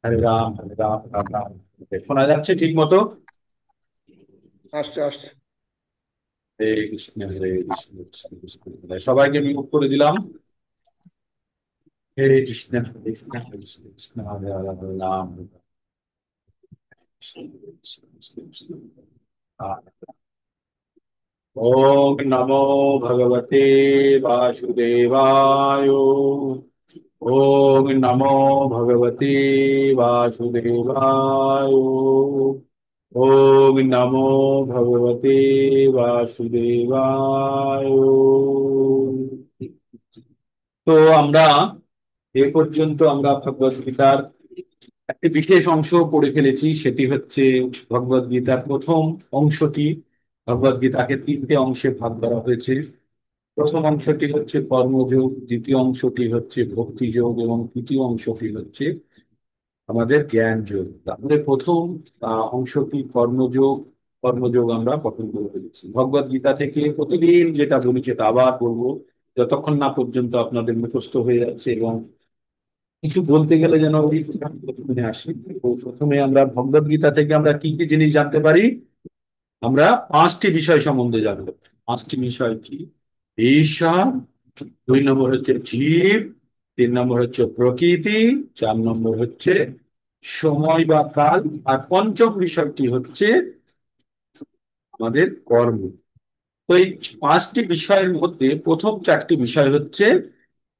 হরে রাম হরে রাম রাম রাম। শোনা যাচ্ছে ঠিক মতো? আসছে আসছে। হরে কৃষ্ণ হরে কৃষ্ণ কৃষ্ণ কৃষ্ণ হরে হরে। সবাইকে মিউট করে দিলাম। হরে কৃষ্ণ হরে কৃষ্ণ কৃষ্ণ কৃষ্ণ হরে হরে হরে রাম হরে রাম, কৃষ্ণ হরে কৃষ্ণ কৃষ্ণ কৃষ্ণ হরে হরে। ओम नमो भगवते वासुदेवाय। ओम नमो भगवते वासुदेवाय। ओम नमो भगवते वासुदेवाय। তো আমরা এ পর্যন্ত আমরা ভগবদ গীতার একটি বিশেষ অংশ পড়ে ফেলেছি, সেটি হচ্ছে ভগবদ গীতার প্রথম অংশটি। ভগবদ গীতাকে তিনটে অংশে ভাগ করা হয়েছে। প্রথম অংশটি হচ্ছে কর্মযোগ, দ্বিতীয় অংশটি হচ্ছে ভক্তিযোগ এবং তৃতীয় অংশটি হচ্ছে আমাদের জ্ঞান যোগ। তাহলে প্রথম অংশটি কর্মযোগ। কর্মযোগ আমরা পঠন করে ফেলেছি ভগবদ গীতা থেকে। প্রতিদিন যেটা বলি সেটা আবার বলবো, যতক্ষণ না পর্যন্ত আপনাদের মুখস্থ হয়ে যাচ্ছে এবং কিছু বলতে গেলে যেন ওই মনে আসে। তো প্রথমে আমরা ভগবদ গীতা থেকে আমরা কি কি জিনিস জানতে পারি? আমরা পাঁচটি বিষয় সম্বন্ধে জানবো। পাঁচটি বিষয় কি? ঈশ্বর, দুই নম্বর হচ্ছে জীব, তিন নম্বর হচ্ছে প্রকৃতি, চার নম্বর হচ্ছে সময় বা কাল, আর পঞ্চম বিষয়টি হচ্ছে আমাদের কর্ম। তো এই পাঁচটি বিষয়ের মধ্যে প্রথম চারটি বিষয় হচ্ছে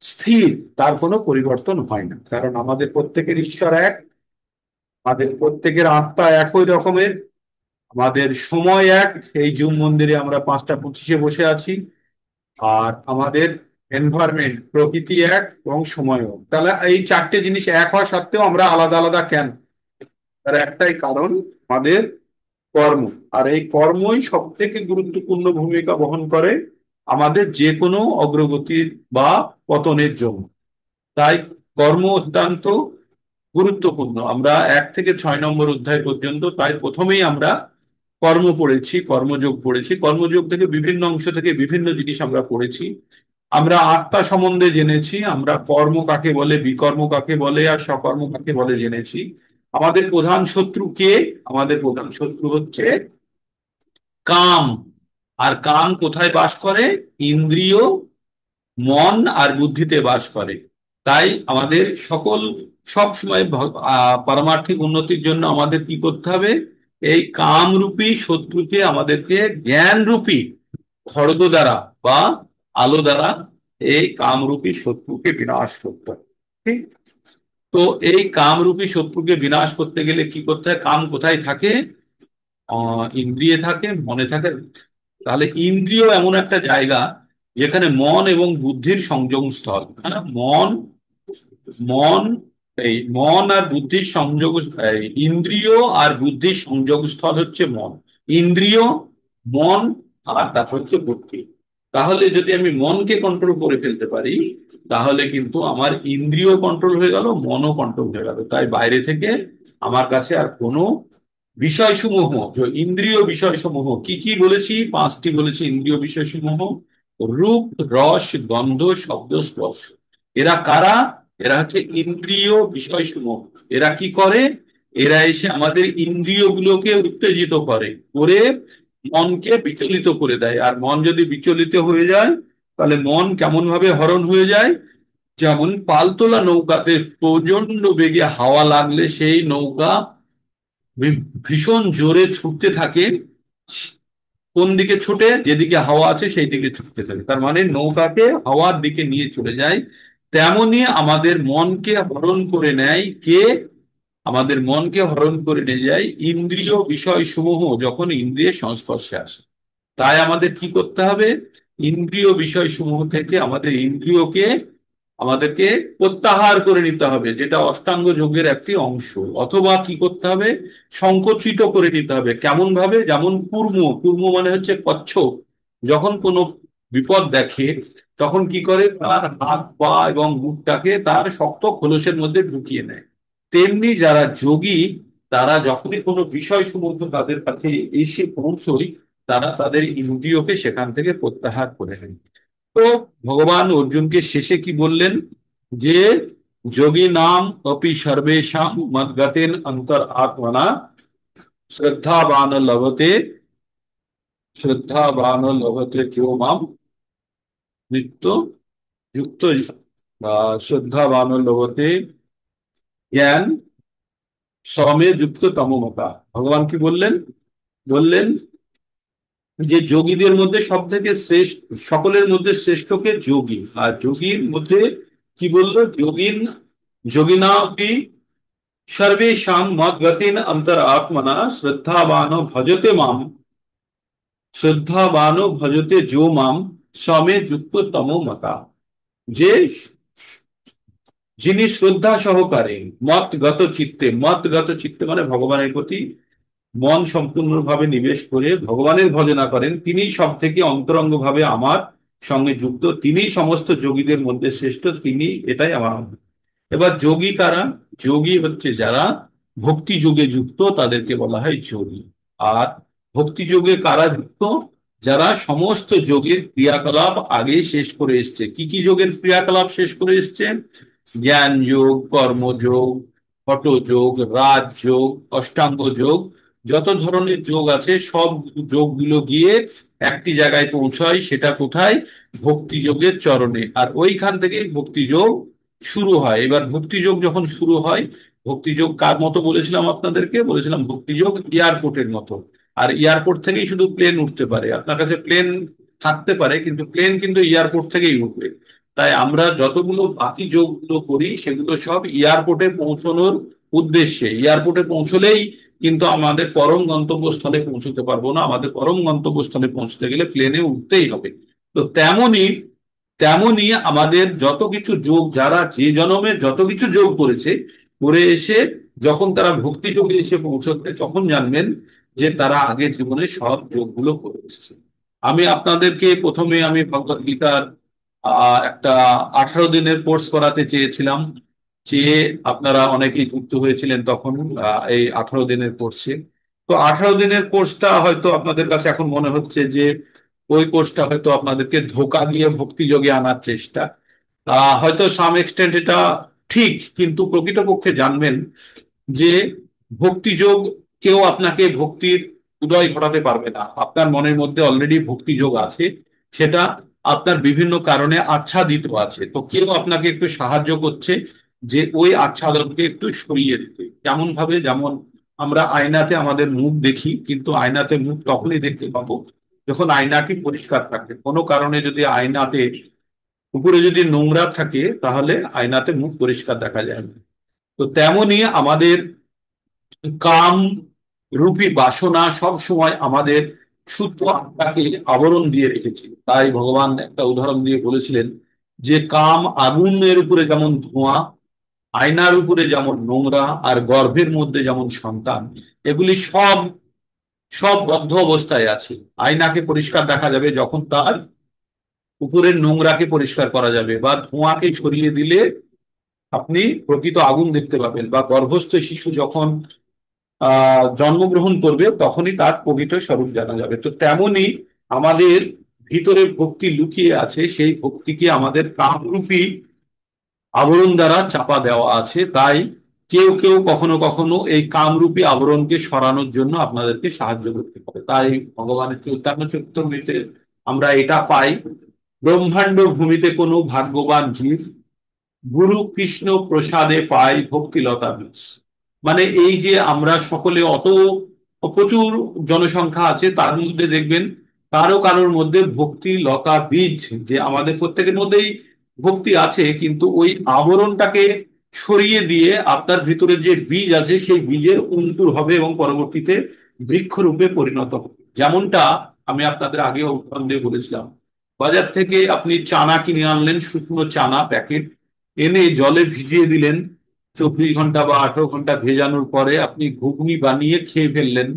স্থির, তার কোনো পরিবর্তন হয় না, কারণ আমাদের প্রত্যেকের ঈশ্বর এক, আমাদের প্রত্যেকের আত্মা একই রকমের, আমাদের সময় এক। এই জুম মন্দিরে আমরা 5টা 25-এ বসে আছি। আর আমাদের এনভায়রনমেন্ট প্রকৃতি এক এবং সময়ও। তাহলে এই চারটে জিনিস এক হওয়া সত্ত্বেও আমরা আলাদা আলাদা কেন? তার একটাই কারণ, আমাদের কর্ম। আর এই কর্মই সব থেকে গুরুত্বপূর্ণ ভূমিকা বহন করে আমাদের যে কোনো অগ্রগতির বা পতনের জন্য। তাই কর্ম অত্যন্ত গুরুত্বপূর্ণ। আমরা 1 থেকে 6 নম্বর অধ্যায় পর্যন্ত তাই প্রথমেই আমরা কর্ম পড়েছি, কর্মযোগ পড়েছি। কর্মযোগ থেকে বিভিন্ন অংশ থেকে বিভিন্ন জিনিস আমরা পড়েছি। আমরা আত্মা সম্বন্ধে জেনেছি, আমরা কর্ম কাকে বলে, বিকর্ম কাকে বলে, আর সকর্ম কাকে বলে জেনেছি। আমাদের প্রধান শত্রু কে? আমাদের প্রধান শত্রু হচ্ছে কাম। আর কাম কোথায় বাস করে? ইন্দ্রিয়, মন আর বুদ্ধিতে বাস করে। তাই আমাদের সব সময় পারমার্থিক উন্নতির জন্য আমাদের কি করতে হবে? এই কামরূপী শত্রুকে আমাদেরকে জ্ঞান রূপী খড়গ দ্বারা বা আলো দ্বারা এই কামরূপী শত্রুকে বিনাশ করতে হবে। ঠিক? তো এই কামরূপী শত্রুকে বিনাশ করতে গেলে কি করতে হয়? কাম কোথায় থাকে? ইন্দ্রিয়ে থাকে, মনে থাকে। তাহলে ইন্দ্রিয় এমন একটা জায়গা যেখানে মন এবং বুদ্ধির সংযোগ স্থল। হ্যাঁ, মন মন এই মন আর বুদ্ধির সংযোগ, ইন্দ্রিয় আর বুদ্ধির সংযোগ স্থল হচ্ছে মন। ইন্দ্রিয়, মন, আর তারপর হচ্ছে বুদ্ধি। তাহলে যদি আমি মনকে কন্ট্রোল করে ফেলতে পারি, তাহলে কিন্তু আমার ইন্দ্রিয় কন্ট্রোল হয়ে গেল, মনও কন্ট্রোল হয়ে গেল। তাই বাইরে থেকে আমার কাছে আর কোনো বিষয়সমূহ, যে ইন্দ্রিয় বিষয়সমূহ কি কি বলেছি? পাঁচটি বলেছি ইন্দ্রিয় বিষয়সমূহ: রূপ, রস, গন্ধ, শব্দ, স্পর্শ। এরা কারা? এরা হচ্ছে ইন্দ্রিয় বিষয়সমূহ। এরা কি করে? এরা এসে আমাদের ইন্দ্রিয়গুলোকে উত্তেজিত করে, করে মনকে বিচলিত করে দেয়। আর মন যদি বিচলিত হয়ে যায়, তাহলে মন কেমন ভাবে হরণ হয়ে যায়? যেমন পালতোলা নৌকাতে প্রচন্ড বেগে হাওয়া লাগলে সেই নৌকা ভীষণ জোরে ছুটতে থাকে। কোন দিকে ছুটে? যেদিকে হাওয়া আছে সেই দিকে ছুটতে থাকে, তার মানে নৌকাকে হাওয়ার দিকে নিয়ে চলে যায়। তেমনি আমাদের মনকে হরণ করে নেয় কে? আমাদের মনকে হরণ করে নিয়ে যায় ইন্দ্রিয় বিষয় সমূহ, যখন ইন্দ্রিয়ের সংস্পর্শে আসে। তাই আমাদের কি করতে হবে? ইন্দ্রিয় বিষয় সমূহ থেকে আমাদেরকে প্রত্যাহার করে নিতে হবে, যেটা অষ্টাঙ্গ যোগের একটি অংশ। অথবা কি করতে হবে? সংকুচিত করে নিতে হবে। কেমন ভাবে? যেমন কুর্ম। কুর্ম মানে হচ্ছে কচ্ছপ। যখন কোনো বিপদ দেখে, তখন কি করে? তার হাত পা এবং মুখটাকে তার শক্ত খোলসের মধ্যে ঢুকিয়ে নেয়। তেমনি যারা যোগী, তারা যখনই কোনো বিষয় সমূহ তাদের কাছে এসে পৌঁছয়, তারা তাদের ইন্দ্রিয়কে সেখান থেকে প্রত্যাহার করে নেয়। তো ভগবান অর্জুনকে শেষে কি বললেন, যে যোগী নাম অপি সর্বেশাম মদ্গতেন অন্তর আত্মনা শ্রদ্ধাবান লভতে, শ্রদ্ধাবান লভতে যো মাম নিত্য যুক্ত, শ্রদ্ধাবান লভতে জ্ঞান সমে যুক্ত তমমতা। ভগবান কি বললেন, বললেন যে যোগীদের মধ্যে সব থেকে শ্রেষ্ঠ, সকলের মধ্যে শ্রেষ্ঠকে যোগী। আর যোগীর মধ্যে কি বললো, যোগিন যোগিনাপি সর্বেশাম মদ্গতিন অন্তর আত্মনা শ্রদ্ধাবান ভজতে মাম, শ্রদ্ধাবান ভজতে যো মাম সমে যুক্ত তমো মতা। যে যিনি শ্রদ্ধা সহকারে মতগত চিত্তে, মতগত চিত্তে মানে ভগবানের প্রতি মন সম্পূর্ণভাবে নিবেশ করে ভগবানের ভজনা করেন, তিনি সব থেকে অন্তরঙ্গ ভাবে আমার সঙ্গে যুক্ত, তিনি সমস্ত যোগীদের মধ্যে শ্রেষ্ঠ, তিনি, এটাই আমার। এবার যোগী কারা, যোগী হচ্ছে যারা ভক্তি যোগে যুক্ত, তাদেরকে বলা হয় যোগী। আর ভক্তি যোগে কারা যুক্ত, যারা সমস্ত যোগের ক্রিয়াকলাপ আগে শেষ করে এসছে। কি কি যোগের ক্রিয়াকলাপ শেষ করে এসছে, জ্ঞান যোগ, কর্মযোগ, হঠযোগ, রাজযোগ, অষ্টাঙ্গ যোগ, যত ধরনের যোগ আছে সব যোগগুলো গিয়ে একটি জায়গায় পৌঁছায়, সেটা কোথায়, ভক্তি যোগের চরণে। আর ওইখান থেকেই ভক্তি যোগ শুরু হয়। এবার ভক্তিযোগ যখন শুরু হয়, ভক্তিযোগ কার মতো বলেছিলাম আপনাদেরকে, বলেছিলাম ভক্তিযোগ এয়ারপোর্টের মতো। আর এয়ারপোর্ট থেকেই শুধু প্লেন উঠতে পারে, আপনার কাছে প্লেন থাকতে পারে কিন্তু প্লেন কিন্তু এয়ারপোর্ট থেকেই উঠবে। তাই আমরা যতগুলো বাকি যোগগুলো করি সেগুলো সব এয়ারপোর্টে পৌঁছানোর উদ্দেশ্যে, এয়ারপোর্টে পৌঁছলেই কিন্তু আমাদের পরম গন্তব্যস্থলে পৌঁছতে পারবো না, আমাদের পরম গন্তব্যস্থলে পৌঁছতে গেলে প্লেনে উঠতেই হবে। তো তেমনি তেমনি আমাদের যত কিছু যোগ, যারা যে জন্মে যত কিছু যোগ করেছে, করে এসে যখন তারা ভক্তি যোগে এসে পৌঁছবে, তখন জানবেন যে তারা আগের জীবনে সব যোগগুলো করে এসেছে। আমি আপনাদেরকে প্রথমে আমি ভগবদ গীতার একটা 18 দিনের কোর্স করাতে চেয়েছিলাম, চেয়ে আপনারা অনেকেই যুক্ত হয়েছিলেন তখন এই 18 দিনের কোর্সে। তো 18 দিনের কোর্সটা হয়তো আপনাদের কাছে এখন মনে হচ্ছে যে ওই কোর্সটা হয়তো আপনাদেরকে ধোঁকা দিয়ে ভক্তি যোগে আনার চেষ্টা। হয়তো সাম এক্সটেন্ট এটা ঠিক, কিন্তু প্রকৃতপক্ষে জানবেন যে ভক্তিযোগ, কেউ আপনাকে ভক্তির উদয় ঘটাতে পারবে না। আপনার মনের মধ্যে অলরেডি ভক্তিযোগ আছে, সেটা আপনার বিভিন্ন কারণে আচ্ছাদিত আছে। তো কেউ আপনাকে একটু সাহায্য করছে যে ওই আচ্ছাদনকে একটু সরিয়ে দিতে। কেমন ভাবে, যেমন আমরা আয়নাতে আমাদের মুখ দেখি, কিন্তু আয়নাতে মুখ তখনই দেখতে পাবো যখন আয়নাটি পরিষ্কার থাকে। কোনো কারণে যদি আয়নাতে উপরে যদি নোংরা থাকে তাহলে আয়নাতে মুখ পরিষ্কার দেখা যায় না। তো তেমনি আমাদের কাম রূপী বাসনা সব সময় আমাদের শুদ্ধ আত্মাকে আবরণ দিয়ে রেখেছে। তাই ভগবান একটা উদাহরণ দিয়ে বলেছিলেন যে কাম আগুনের উপরে যেমন ধোঁয়া, আয়নার উপরে যেমন নোংরা, আর গর্ভের মধ্যে যেমন সন্তান, এগুলি সব সব বদ্ধ অবস্থায় আছে। আয়নাকে পরিষ্কার দেখা যাবে যখন তার উপরের নোংরাকে পরিষ্কার করা যাবে, বা ধোঁয়াকে সরিয়ে দিলে আপনি প্রকৃত আগুন দেখতে পাবেন, বা গর্ভস্থ শিশু যখন জন্মগ্রহণ করবে তখনই তার প্রকৃত স্বরূপ জানা যাবে। তো তেমনি আমাদের ভিতরে ভক্তি লুকিয়ে আছে, সেই ভক্তিকে আমাদের কামরূপী আবরণ দ্বারা চাপা দেওয়া আছে। তাই কেউ কেউ কখনো কখনো এই কামরূপী আবরণকে সরানোর জন্য আপনাদেরকে সাহায্য করতে পারে। তাই ভগবানের চৈতন্য চরিতামৃতে আমরা এটা পাই, ব্রহ্মাণ্ড ভূমিতে কোনো ভাগ্যবান জীব গুরু কৃষ্ণ প্রসাদে পাই ভক্তিলতা বীজ। মানে এই যে আমরা সকলে অত প্রচুর জনসংখ্যা আছে, তার মধ্যে দেখবেন কারো কারোর মধ্যে ভক্তি লতা বীজ, যে আমাদের প্রত্যেকের মধ্যেই ভক্তি আছে, কিন্তু ওই আবরণটাকে সরিয়ে দিয়ে আপনার ভিতরে যে বীজ আছে সেই বীজের অঙ্কুর হবে এবং পরবর্তীতে বৃক্ষরূপে পরিণত হবে। যেমনটা আমি আপনাদের আগে উদাহরণ দিয়ে বলেছিলাম, বাজার থেকে আপনি চানা কিনে আনলেন, শুকনো চানা প্যাকেট এনে জলে ভিজিয়ে দিলেন, 24 ঘন্টা বা 18 ঘন্টা ভেজানোর পরে আপনি ঘুগনি বানিয়ে খেয়ে ফেললেন।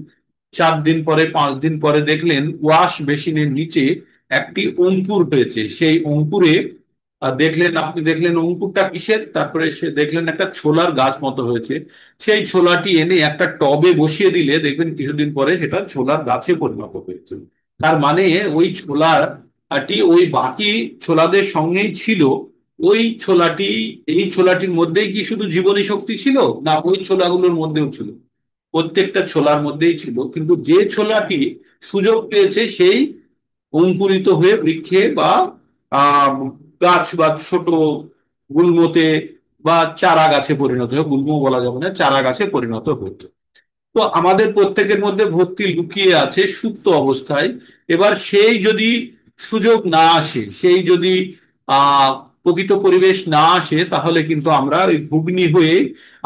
4 দিন পরে 5 দিন পরে দেখলেন ওয়াশ বেসিনের নিচে একটি অঙ্কুর হয়েছে, সেই অঙ্কুরে আপনি দেখলেন অঙ্কুরটা কিসের, তারপরে সে দেখলেন একটা ছোলার গাছ মতো হয়েছে। সেই ছোলাটি এনে একটা টবে বসিয়ে দিলে দেখবেন কিছুদিন পরে সেটা ছোলার গাছে পরিণত হয়েছে। তার মানে ওই ছোলার আটি ওই বাকি ছোলাদের সঙ্গেই ছিল। ওই ছোলাটি, এই ছোলাটির মধ্যেই কি শুধু জীবনী শক্তি ছিল, না ওই ছোলাগুলোর মধ্যেও ছিল? প্রত্যেকটা ছোলার মধ্যেই ছিল, কিন্তু যে ছোলাটি সুযোগ পেয়েছে সেই অঙ্কুরিত হয়ে বৃক্ষে বা আহ গাছ বা ছোট গুল্মতে বা চারা গাছে পরিণত হয়ে, গুল্ম বলা যাবে না, চারা গাছে পরিণত হয়েছে। তো আমাদের প্রত্যেকের মধ্যে ভক্তি লুকিয়ে আছে সুপ্ত অবস্থায়। এবার সেই যদি সুযোগ না আসে, সেই যদি আহ প্রকৃত পরিবেশ না আসে, তাহলে কিন্তু আমরা ওই ঘুগনি হয়ে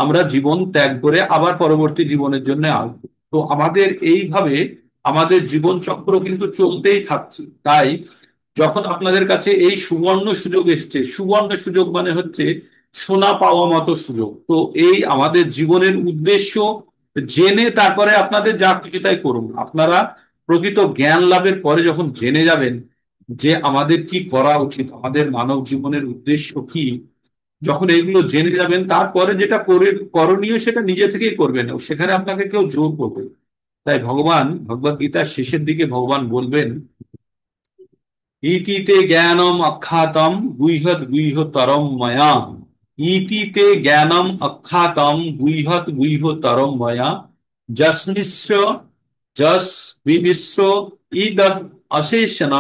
আমরা জীবন ত্যাগ করে আবার পরবর্তী জীবনের জন্য আসবো। তো আমাদের এইভাবে আমাদের জীবন চক্র কিন্তু চলতেই থাকছে। তাই যখন আপনাদের কাছে এই সুবর্ণ সুযোগ এসছে, সুবর্ণ সুযোগ মানে হচ্ছে সোনা পাওয়া মতো সুযোগ, তো এই আমাদের জীবনের উদ্দেশ্য জেনে তারপরে আপনাদের যা খুশি তাই করুন। আপনারা প্রকৃত জ্ঞান লাভের পরে যখন জেনে যাবেন যে আমাদের কি করা উচিত, আমাদের মানব জীবনের উদ্দেশ্য কি, যখন এগুলো জেনে যাবেন তারপরে যেটা করে করণীয় সেটা নিজে থেকেই করবেন, সেখানে আপনাকে কেউ জোর করবে না। তাই ভগবান ভগবদ গীতার শেষের দিকে ভগবান বলবেন, ইতিতে জ্ঞানম অখ্যাতম গুহ্যৎ গুহ্যতরম ময়া। ইতিতে জ্ঞানম অখ্যাতম গুহ্যৎ গুহ্যতরম ময়া। যস্মিশ্র যস বিমিশ্র ইদৎ অশেষণ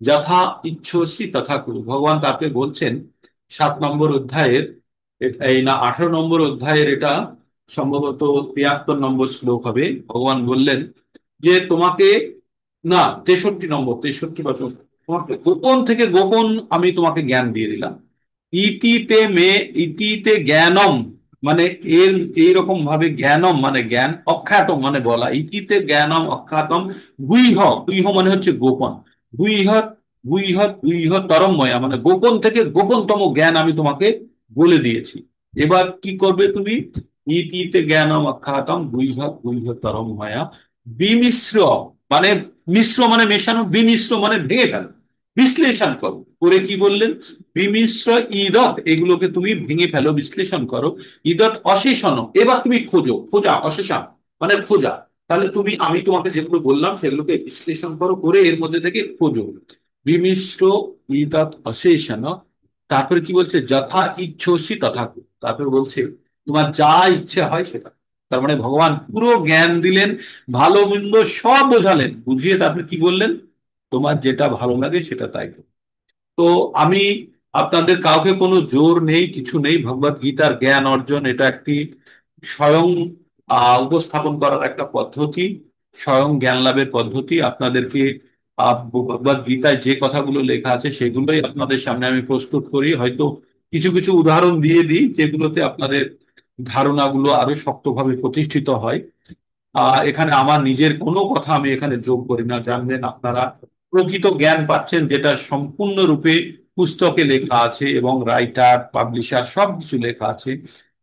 যথা ইচ্ছসি তথা কুরু। ভগবান তাকে বলছেন 7 নম্বর অধ্যায়ের, এই না 18 নম্বর অধ্যায়ের, এটা সম্ভবত 73 নম্বর শ্লোক হবে। ভগবান বললেন যে তোমাকে, না 63 নম্বর, 63 বা 64, তোমাকে গোপন থেকে গোপন আমি তোমাকে জ্ঞান দিয়ে দিলাম। ইতিতে মে, ইতিতে জ্ঞানম মানে এর এইরকম ভাবে, জ্ঞানম মানে জ্ঞান, অখ্যাতম মানে বলা, ইতিতে জ্ঞানম অখ্যাতম গুহ্য, গুহ্য মানে হচ্ছে গোপন, গুহ্যৎ গুহ্যৎ গুহ্যতরময়া মানে গোপন থেকে গোপনতম জ্ঞান আমি তোমাকে বলে দিয়েছি। এবার কি করবে তুমি? ইতিতে জ্ঞানম অখ্যাতম গুহ্যৎ গুহ্যতরময়া বিমিশ্র মানে, মিশ্র মানে মেশানো, বিমিশ্র মানে ভেঙে ফেলো, বিশ্লেষণ করো। করে কি বললেন? বিমিশ্র ইদত, এগুলোকে তুমি ভেঙে ফেলো, বিশ্লেষণ করো। ইদত অশেষণ, এবার তুমি খোঁজো, খোঁজা অশেষণ মানে খোঁজা। তাহলে তুমি, আমি তোমাকে যেগুলো বললাম সেগুলোকে বিশ্লেষণ করো, করে এর মধ্যে থেকে খোঁজো। বিমিশ্র ইদত অশেষণ। তারপরে কি বলছে? যথা ইচ্ছসি তথা কুরু। তারপরে বলছে তোমার যা ইচ্ছে হয় সেটা। তার মানে ভগবান পুরো জ্ঞান দিলেন, ভালো মন্দ সব বোঝালেন, বুঝিয়ে তারপরে কি বললেন? তোমার যেটা ভালো লাগে সেটা তাই করো। তো আমি আপনাদের কাউকে কোনো জোর নেই, কিছু নেই। ভগবত গীতার জ্ঞান অর্জন এটা একটি স্বয়ং উপস্থাপন করার একটা পদ্ধতি, স্বয়ং জ্ঞান লাভের পদ্ধতি। আপনাদেরকে ভগবত গীতায় যে কথাগুলো লেখা আছে সেগুলোই আপনাদের সামনে আমি প্রস্তুত করি, হয়তো কিছু কিছু উদাহরণ দিয়ে দিই যেগুলোতে আপনাদের ধারণাগুলো আরো শক্তভাবে প্রতিষ্ঠিত হয়। এখানে আমার নিজের কোনো কথা আমি এখানে যোগ করি না। জানবেন আপনারা প্রকৃত জ্ঞান পাচ্ছেন যেটা সম্পূর্ণরূপে পুস্তকে লেখা আছে এবং রাইটার পাবলিশার সবকিছু লেখা আছে।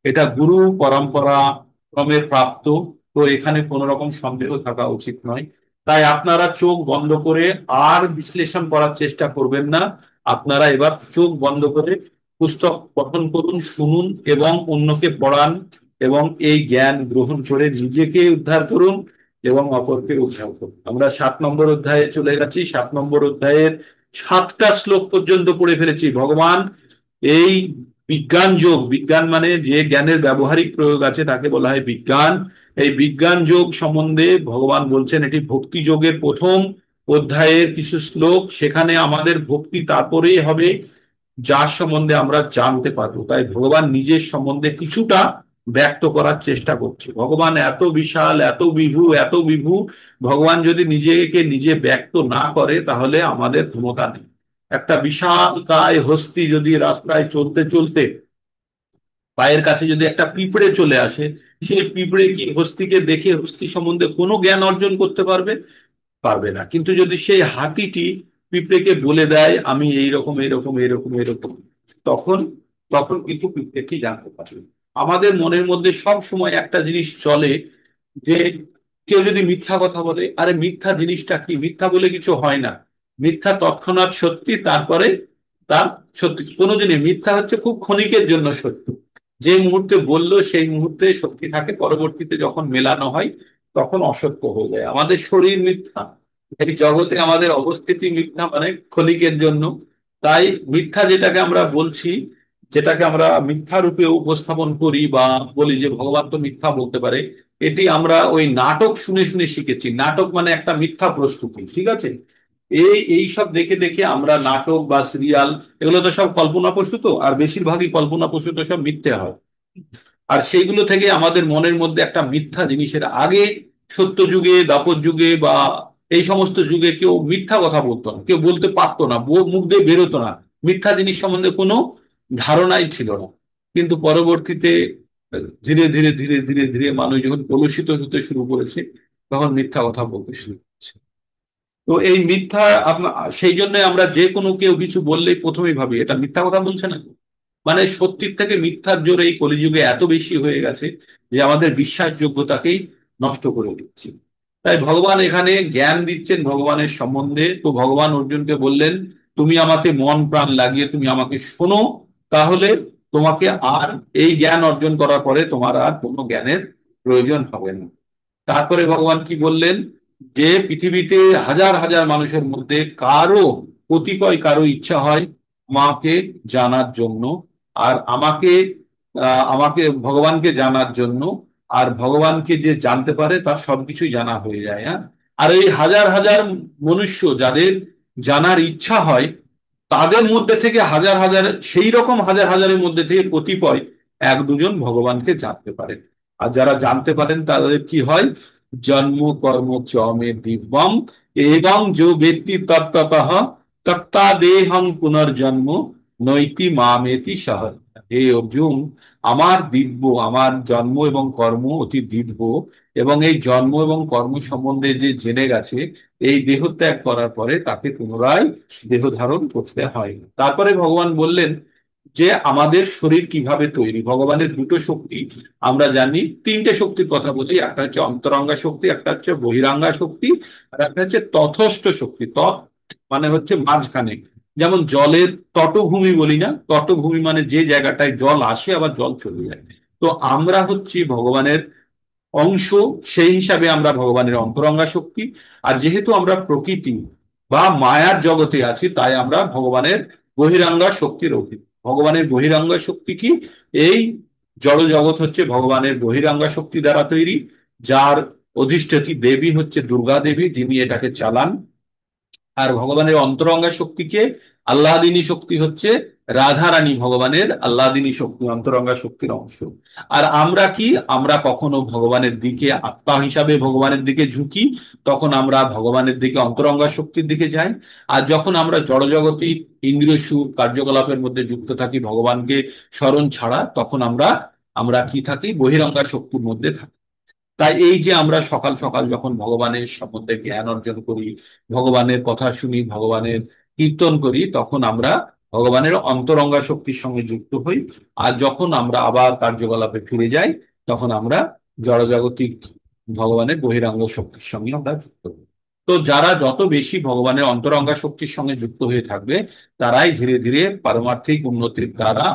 এটা গুরু পরম্পরা ক্রমে প্রাপ্ত। তো এখানে কোনো রকম সন্দেহ থাকা উচিত নয়। তাই আপনারা চোখ বন্ধ করে আর বিশ্লেষণ করার চেষ্টা করবেন না। আপনারা এবার চোখ বন্ধ করে পুস্তক পঠন করুন, শুনুন এবং অন্যকে পড়ান, এবং এই জ্ঞান গ্রহণ করে নিজেকে উদ্ধার করুন এবং অপরকে উদ্ধার করুন। আমরা 7 নম্বর অধ্যায়ে চলে গেছি। 7 নম্বর অধ্যায়ের 7টা শ্লোক পর্যন্ত পড়ে ফেলেছি। ভগবান এই বিজ্ঞান যোগ, বিজ্ঞান মানে যে জ্ঞানের ব্যবহারিক প্রয়োগ আছে তাকে বলা হয় বিজ্ঞান। এই বিজ্ঞান যোগ সম্বন্ধে ভগবান বলছেন এটি ভক্তি যোগের প্রথম অধ্যায়ের কিছু শ্লোক। সেখানে আমাদের ভক্তি তারপরেই হবে যার সম্বন্ধে আমরা জানতে পারবো। তাই ভগবান নিজের সম্বন্ধে কিছুটা ব্যক্ত করার চেষ্টা করছে। ভগবান এত বিশাল, এত বিভু, এত বিভু, ভগবান যদি নিজেকে নিজে ব্যক্ত না করে তাহলে আমাদের ক্ষমতা নেই। একটা বিশাল কায় হস্তি যদি রাস্তায় চলতে চলতে পায়ের কাছে যদি একটা পিঁপড়ে চলে আসে, সেই পিঁপড়ে কি হস্তিকে দেখে হস্তি সম্বন্ধে কোনো জ্ঞান অর্জন করতে পারবে? পারবে না। কিন্তু যদি সেই হাতিটি পিঁপড়েকে বলে দেয় আমি এইরকম এইরকম এইরকম এইরকম, তখন তখন কিন্তু পিঁপড়েটি জানতে পারবে। আমাদের মনের মধ্যে সব সময় একটা জিনিস চলে যে কেউ যদি মিথ্যা কথা বলে, আরে মিথ্যা জিনিসটা কি? মিথ্যা বলে কিছু হয় না। মিথ্যা তৎক্ষণাৎ সত্যি, তারপরে তার সত্যি কোনোদিনই, মিথ্যা হচ্ছে খুব ক্ষণিকের জন্য সত্য। যে মুহূর্তে বললো সেই মুহূর্তে সত্যি থাকে, পরবর্তীতে যখন মেলানো হয় তখন অসত্য হয়ে যায়। আমাদের শরীর মিথ্যা, এই জগতে আমাদের অবস্থিতি মিথ্যা, মানে ক্ষণিকের জন্য। তাই মিথ্যা যেটাকে আমরা বলছি, যেটাকে আমরা মিথ্যা রূপে উপস্থাপন করি বা বলি যে ভগবান তো মিথ্যা বলতে পারে, এটি আমরা ওই নাটক শুনে শুনে শিখেছি। নাটক মানে একটা মিথ্যা প্রস্তুতি, ঠিক আছে? এই সব দেখে দেখে আমরা নাটক বা সিরিয়াল, এগুলো তো সব কল্পনা প্রসূত, আর বেশিরভাগই কল্পনা প্রসূত, সব মিথ্যে হয়। আর সেইগুলো থেকে আমাদের মনের মধ্যে একটা মিথ্যা জিনিসের, আগে সত্য যুগে, দাপর যুগে বা এই সমস্ত যুগে কেউ মিথ্যা কথা বলতো না, কেউ বলতে পারতো না, মুখ দিয়ে বেরোতো না, মিথ্যা জিনিস সম্বন্ধে কোনো ধারণাই ছিল না। কিন্তু পরবর্তীতে ধীরে ধীরে ধীরে ধীরে ধীরে মানুষ যখন কলুষিত হতে শুরু করেছে, তখন মিথ্যা কথা বলতে শুরু করেছে। তো এই মিথ্যা আপনার, সেই জন্য আমরা যে কোনো কেউ কিছু বললেই প্রথমেই ভাবি এটা মিথ্যা কথা বলছে না। মানে সত্যির থেকে মিথ্যার জোরে এই কলিযুগে এত বেশি হয়ে গেছে যে আমাদের বিশ্বাসযোগ্যতাকেই নষ্ট করে দিচ্ছে। তাই ভগবান এখানে জ্ঞান দিচ্ছেন ভগবানের সম্বন্ধে। তো ভগবান অর্জুনকে বললেন, তুমি আমাকে মন প্রাণ লাগিয়ে তুমি আমাকে শোনো, তাহলে তোমাকে আর এই জ্ঞান অর্জন করার পরে তোমার আর কোনো জ্ঞানের প্রয়োজন হবে না। তারপরে ভগবান কি বললেন, যে পৃথিবীতে হাজার হাজার মানুষের মধ্যে কারো, কতিপয় কারো ইচ্ছা হয় আমাকে জানার জন্য, আর আমাকে ভগবানকে জানার জন্য। আর ভগবানকে যে জানতে পারে তার সবকিছুই জানা হয়ে যায়, হ্যাঁ। আর এই হাজার হাজার মনুষ্য যাদের জানার ইচ্ছা হয়, তাদের মধ্যে থেকে হাজার হাজার, সেই রকম হাজার হাজারের মধ্যে থেকে কতিপয় এক দুজন ভগবানকে জানতে পারেন। আর যারা জানতে পারেন তাদের কি হয়, জন্ম কর্ম চ মে দিব্যম এবং যে ব্যক্তি তত্ত্বতঃ তক্তা দেহং পুনর্জন্ম নৈতি মামেতি সহ। হে অর্জুন, আমার দিব্য, আমার জন্ম এবং কর্ম অতি দিব্য, এবং এই জন্ম এবং কর্ম সম্বন্ধে যে জেনে গেছে, এই দেহ ত্যাগ করার পরে তাকে পুনরায় দেহ ধারণ করতে হয় না। তারপরে ভগবান বললেন যে আমাদের শরীর কিভাবে তৈরি। ভগবানের দুটো শক্তি আমরা জানি, তিনটে শক্তির কথা বলি, একটা হচ্ছে অন্তরঙ্গা শক্তি, একটা হচ্ছে বহিরাঙ্গা শক্তি, আর একটা হচ্ছে তথস্থ শক্তি। তৎ মানে হচ্ছে মাঝখানে, যেমন জলের তটভূমি বলি না, তটভূমি মানে যে জায়গাটায় জল আসে আবার জল চলে যায়। তো আমরা হচ্ছি ভগবানের অংশ, সেই হিসাবে আমরা ভগবানের অন্তরঙ্গা শক্তি। আর যেহেতু আমরা প্রকৃতি বা মায়ার জগতে আছি, তাই আমরা ভগবানের বহিরাঙ্গা শক্তির অধীন। ভগবানের বহিরাঙ্গা শক্তি কি, এই জড় জগৎ হচ্ছে ভগবানের বহিরাঙ্গা শক্তি দ্বারা তৈরি, যার অধিষ্ঠাত্রী দেবী হচ্ছে দুর্গা দেবী, যিনি এটাকে চালান। আর ভগবানের অন্তরঙ্গা শক্তিকে, আল্লাদিনী শক্তি হচ্ছে রাধা রানী ভগবানের আল্লাদিনী শক্তি, অন্তরঙ্গা শক্তির অংশ। আর আমরা কি, আমরা কখনো ভগবানের দিকে আত্মা হিসাবে ভগবানের দিকে ঝুঁকি, তখন আমরা ভগবানের দিকে অন্তরঙ্গা শক্তির দিকে যাই। আর যখন আমরা জড়জগতি ইন্দ্রিয় সুখ কার্যকলাপের মধ্যে যুক্ত থাকি ভগবানকে স্মরণ ছাড়া, তখন আমরা আমরা কি থাকি, বহিরঙ্গা শক্তির মধ্যে থাকি। তাই এই যে আমরা সকাল সকাল যখন ভগবানের সম্বন্ধে জ্ঞান অর্জন করি, ভগবানের কথা শুনি, ভগবানের কীর্তন করি, তখন আমরা ভগবানের অন্তরঙ্গা শক্তির সঙ্গে যুক্ত হই। আর যখন আমরা আবার কার্যকলাপে ফিরে যাই, তখন আমরা জড়জাগতিক ভগবানের বহিরাঙ্গ শক্তির সঙ্গে আমরা যুক্ত হই। তো যারা যত বেশি ভগবানের অন্তরঙ্গা শক্তির সঙ্গে যুক্ত হয়ে থাকবে, তারাই ধীরে ধীরে পারমার্থিক উন্নতির দ্বারা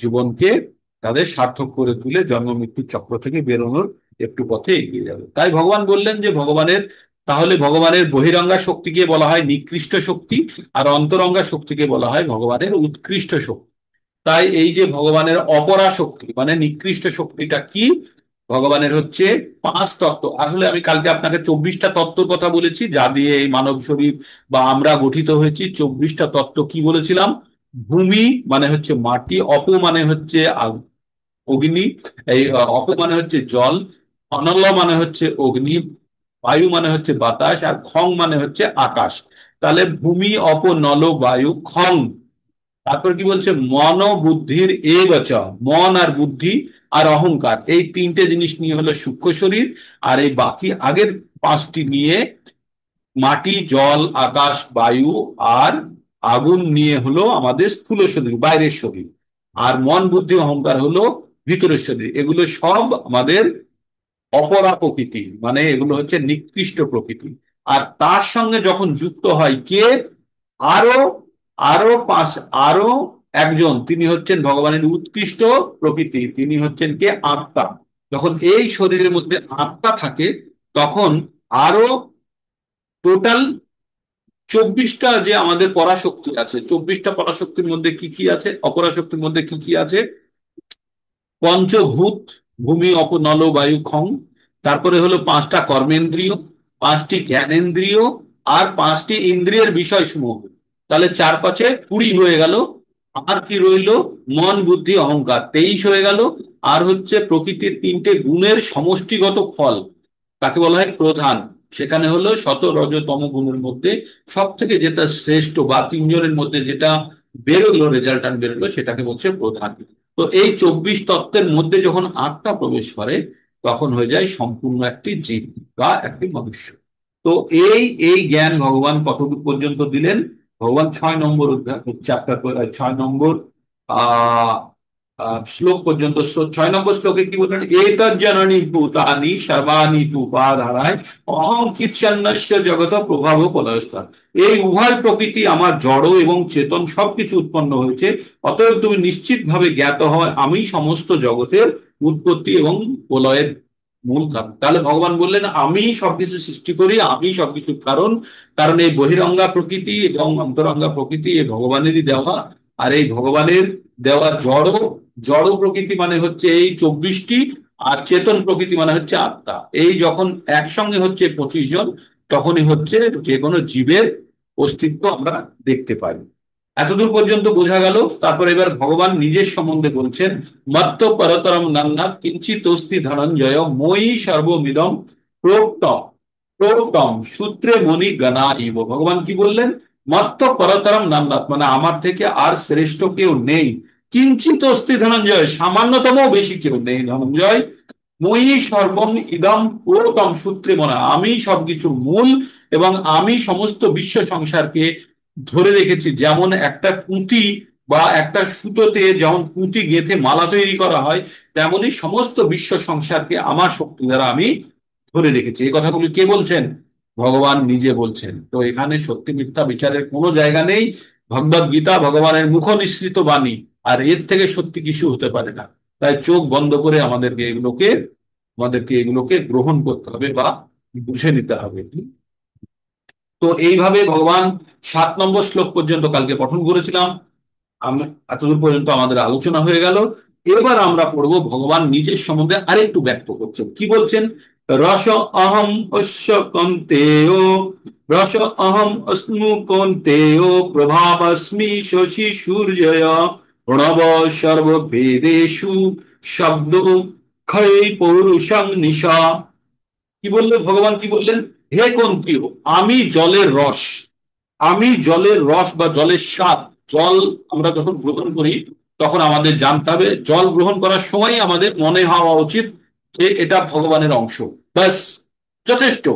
জীবনকে তাদের সার্থক করে তুলে জন্ম মৃত্যুর চক্র থেকে বেরোনোর একটু পথে এগিয়ে যাবে। তাই ভগবান বললেন যে তাহলে ভগবানের বহিরঙ্গা শক্তিকে বলা হয় নিকৃষ্ট শক্তি, আর অন্তরঙ্গা শক্তিকে বলা হয় ভগবানের উৎকৃষ্ট শক্তি। তাই এই যে ভগবানের অপরা শক্তি মানে নিকৃষ্ট শক্তিটা কি, ভগবানের হচ্ছে পাঁচ তত্ত্ব। আসলে আমি কালকে আপনাকে 24টা তত্ত্বর কথা বলেছি, যা দিয়ে এই মানব শরীর বা আমরা গঠিত হয়েছি। 24টা তত্ত্ব কি বলেছিলাম, ভূমি মানে হচ্ছে মাটি, অপ মানে হচ্ছে অগ্নি, এই অপ মানে হচ্ছে জল, অনল মানে হচ্ছে অগ্নি, বায়ু মানে হচ্ছে বাতাস, আর খং মানে হচ্ছে আকাশ। তাহলে ভূমি, অপ, নল, বায়ু, খং। তারপর কি বলছে, মন বুদ্ধির বচ, মন আর বুদ্ধি আর অহংকার, এই তিনটে জিনিস নিয়ে হলো সূক্ষ্ম শরীর। আর এই বাকি আগের পাঁচটি নিয়ে, মাটি, জল, আকাশ, বায়ু আর আগুন নিয়ে হলো আমাদের স্থূল শরীর, বাইরের শরীর। আর মন বুদ্ধি অহংকার হলো ভিতরের শরীর। এগুলো সব আমাদের অপরা প্রকৃতি, মানে এগুলো হচ্ছে নিকৃষ্ট প্রকৃতি। আর তার সঙ্গে যখন যুক্ত হয় কে, আরো আরো পাঁচ, আরো একজন, তিনি হচ্ছেন ভগবানের উৎকৃষ্ট প্রকৃতি, তিনি হচ্ছেন কে, আত্মা। যখন এই শরীরের মধ্যে আত্মা থাকে, তখন আরো টোটাল 24টা যে আমাদের পরাশক্তি আছে, 24টা পরাশক্তির মধ্যে কি কি আছে, অপরাশক্তির মধ্যে কি কি আছে? পঞ্চভূত, ভূমি, অপ, নল, বায়ু, খং। তারপরে হলো 5টা কর্মেন্দ্রিয়, 5টি জ্ঞানেন্দ্রিয়, আর 5টি ইন্দ্রিয়ের বিষয় সমূহ। তাহলে 4 5 20 হয়ে গেল। আর কি রইলো? মন, বুদ্ধি, অহংকার, 23 হয়ে গেল। আর হচ্ছে প্রকৃতির 3টে গুণের সমষ্টিগত ফল, তাকে বলা হয় প্রধান। সেখানে হলো শত রজ তম গুণের মধ্যে সব থেকে যেটা শ্রেষ্ঠ বা 3জনের মধ্যে যেটা বেরোলো, রেজাল্ট বেরোলো, সেটাকে বলছে প্রধান। তো এই 24 তত্ত্বের মধ্যে যখন আত্মা প্রবেশ করে, তখন হয়ে যায় সম্পূর্ণ একটি জীব বা একটি মনুষ্য। তো এই এই জ্ঞান ভগবান কতদূর পর্যন্ত দিলেন? ভগবান 6 নম্বর চ্যাপ্টার, 6 নম্বর আহ শ্লোক পর্যন্ত। 6 নম্বর শ্লোকে কি বললেন? এতৎ জননী ভূতানি সর্বাণি তু উপাধারায় অহং কিচ্ছন্নস্য জগত প্রভাব প্রলয়স্থান। এই উভয় প্রকৃতি আমার জড় এবং চেতন সবকিছু উৎপন্ন হয়েছে, অতএব তুমি নিশ্চিত ভাবে জ্ঞাত হয় আমি সমস্ত জগতের উৎপত্তি এবং প্রলয়ের মূল কারণ। তাহলে ভগবান বললেন আমি সবকিছু সৃষ্টি করি, আমি সবকিছুর কারণ। কারণ এই বহিরঙ্গা প্রকৃতি এবং অন্তরঙ্গা প্রকৃতি এই ভগবানেরই দেওয়া। আর এই ভগবানের দেওয়া জড়, জড় প্রকৃতি মানে হচ্ছে এই 24টি, আর চেতন প্রকৃতি মানে হচ্ছে আত্মা। এই যখন একসঙ্গে হচ্ছে 25 জন, তখনই হচ্ছে যে কোনো জীবের অস্তিত্ব আমরা দেখতে পাই। এতদূর পর্যন্ত বোঝা গেল। তারপর এবার ভগবান নিজের সম্বন্ধে বলছেন, মত্ত পরতরম নান্নাৎ কিঞ্চিত অস্তি ধনঞ্জয় মই সর্বমিদম প্রোক্তম প্রোক্তম সূত্রে মণি গণা ইব। ভগবান কি বললেন? মত্ত পরতরম নান্নাৎ মানে আমার থেকে আর শ্রেষ্ঠ কেউ নেই। কিঞ্চিত অস্তি ধনঞ্জয় সামান্যতম বেশি কেউ নেই ধনঞ্জয়। মই সর্বম ইদম পুরোতম সূত্রে মনা আমি সবকিছুর মূল, এবং আমি সমস্ত বিশ্ব সংসারকে ধরে রেখেছি। যেমন একটা পুঁতি বা একটা সুতোতে যেমন পুঁতি গেঁথে মালা তৈরি করা হয়, তেমনি সমস্ত বিশ্ব সংসারকে আমার শক্তি দ্বারা আমি ধরে রেখেছি। এই কথাগুলি কে বলছেন? ভগবান নিজে বলছেন। তো এখানে সত্যি মিথ্যা বিচারের কোনো জায়গা নেই। ভগবদ গীতা ভগবানের মুখ নিঃসৃত বাণী, আর এর থেকে সত্যি কিছু হতে পারে না। তাই চোখ বন্ধ করে আমাদেরকে এগুলোকে গ্রহণ করতে হবে বা বুঝে নিতে হবে। তো এইভাবে ভগবান 7 নম্বর শ্লোক পর্যন্ত কালকে পঠন করেছিলাম। এতদূর পর্যন্ত আমাদের আলোচনা হয়ে গেল। এবার আমরা পড়বো ভগবান নিজের সম্বন্ধে আরেকটু ব্যক্ত করছেন। কি বলছেন? রস অহম অশ্ব কন্তেয়, রস অহম অস্মু কন্তেয়, প্রভাবস্মি শশী সূর্যয়, প্রণব সর্ববেদেষু শব্দ ক্ষয় পৌরুষং নিশা। কি বললেন ভগবান? কি বললেন? হে কন্তীয়, আমি জলের রস, আমি জলের রস বা জলের স্বাদ। জল আমরা যখন গ্রহণ করি, তখন আমাদের জানতে হবে, জল গ্রহণ করার সময় আমাদের মনে হওয়া উচিত যে এটা ভগবানের অংশ। ব্যাস, যথেষ্ট।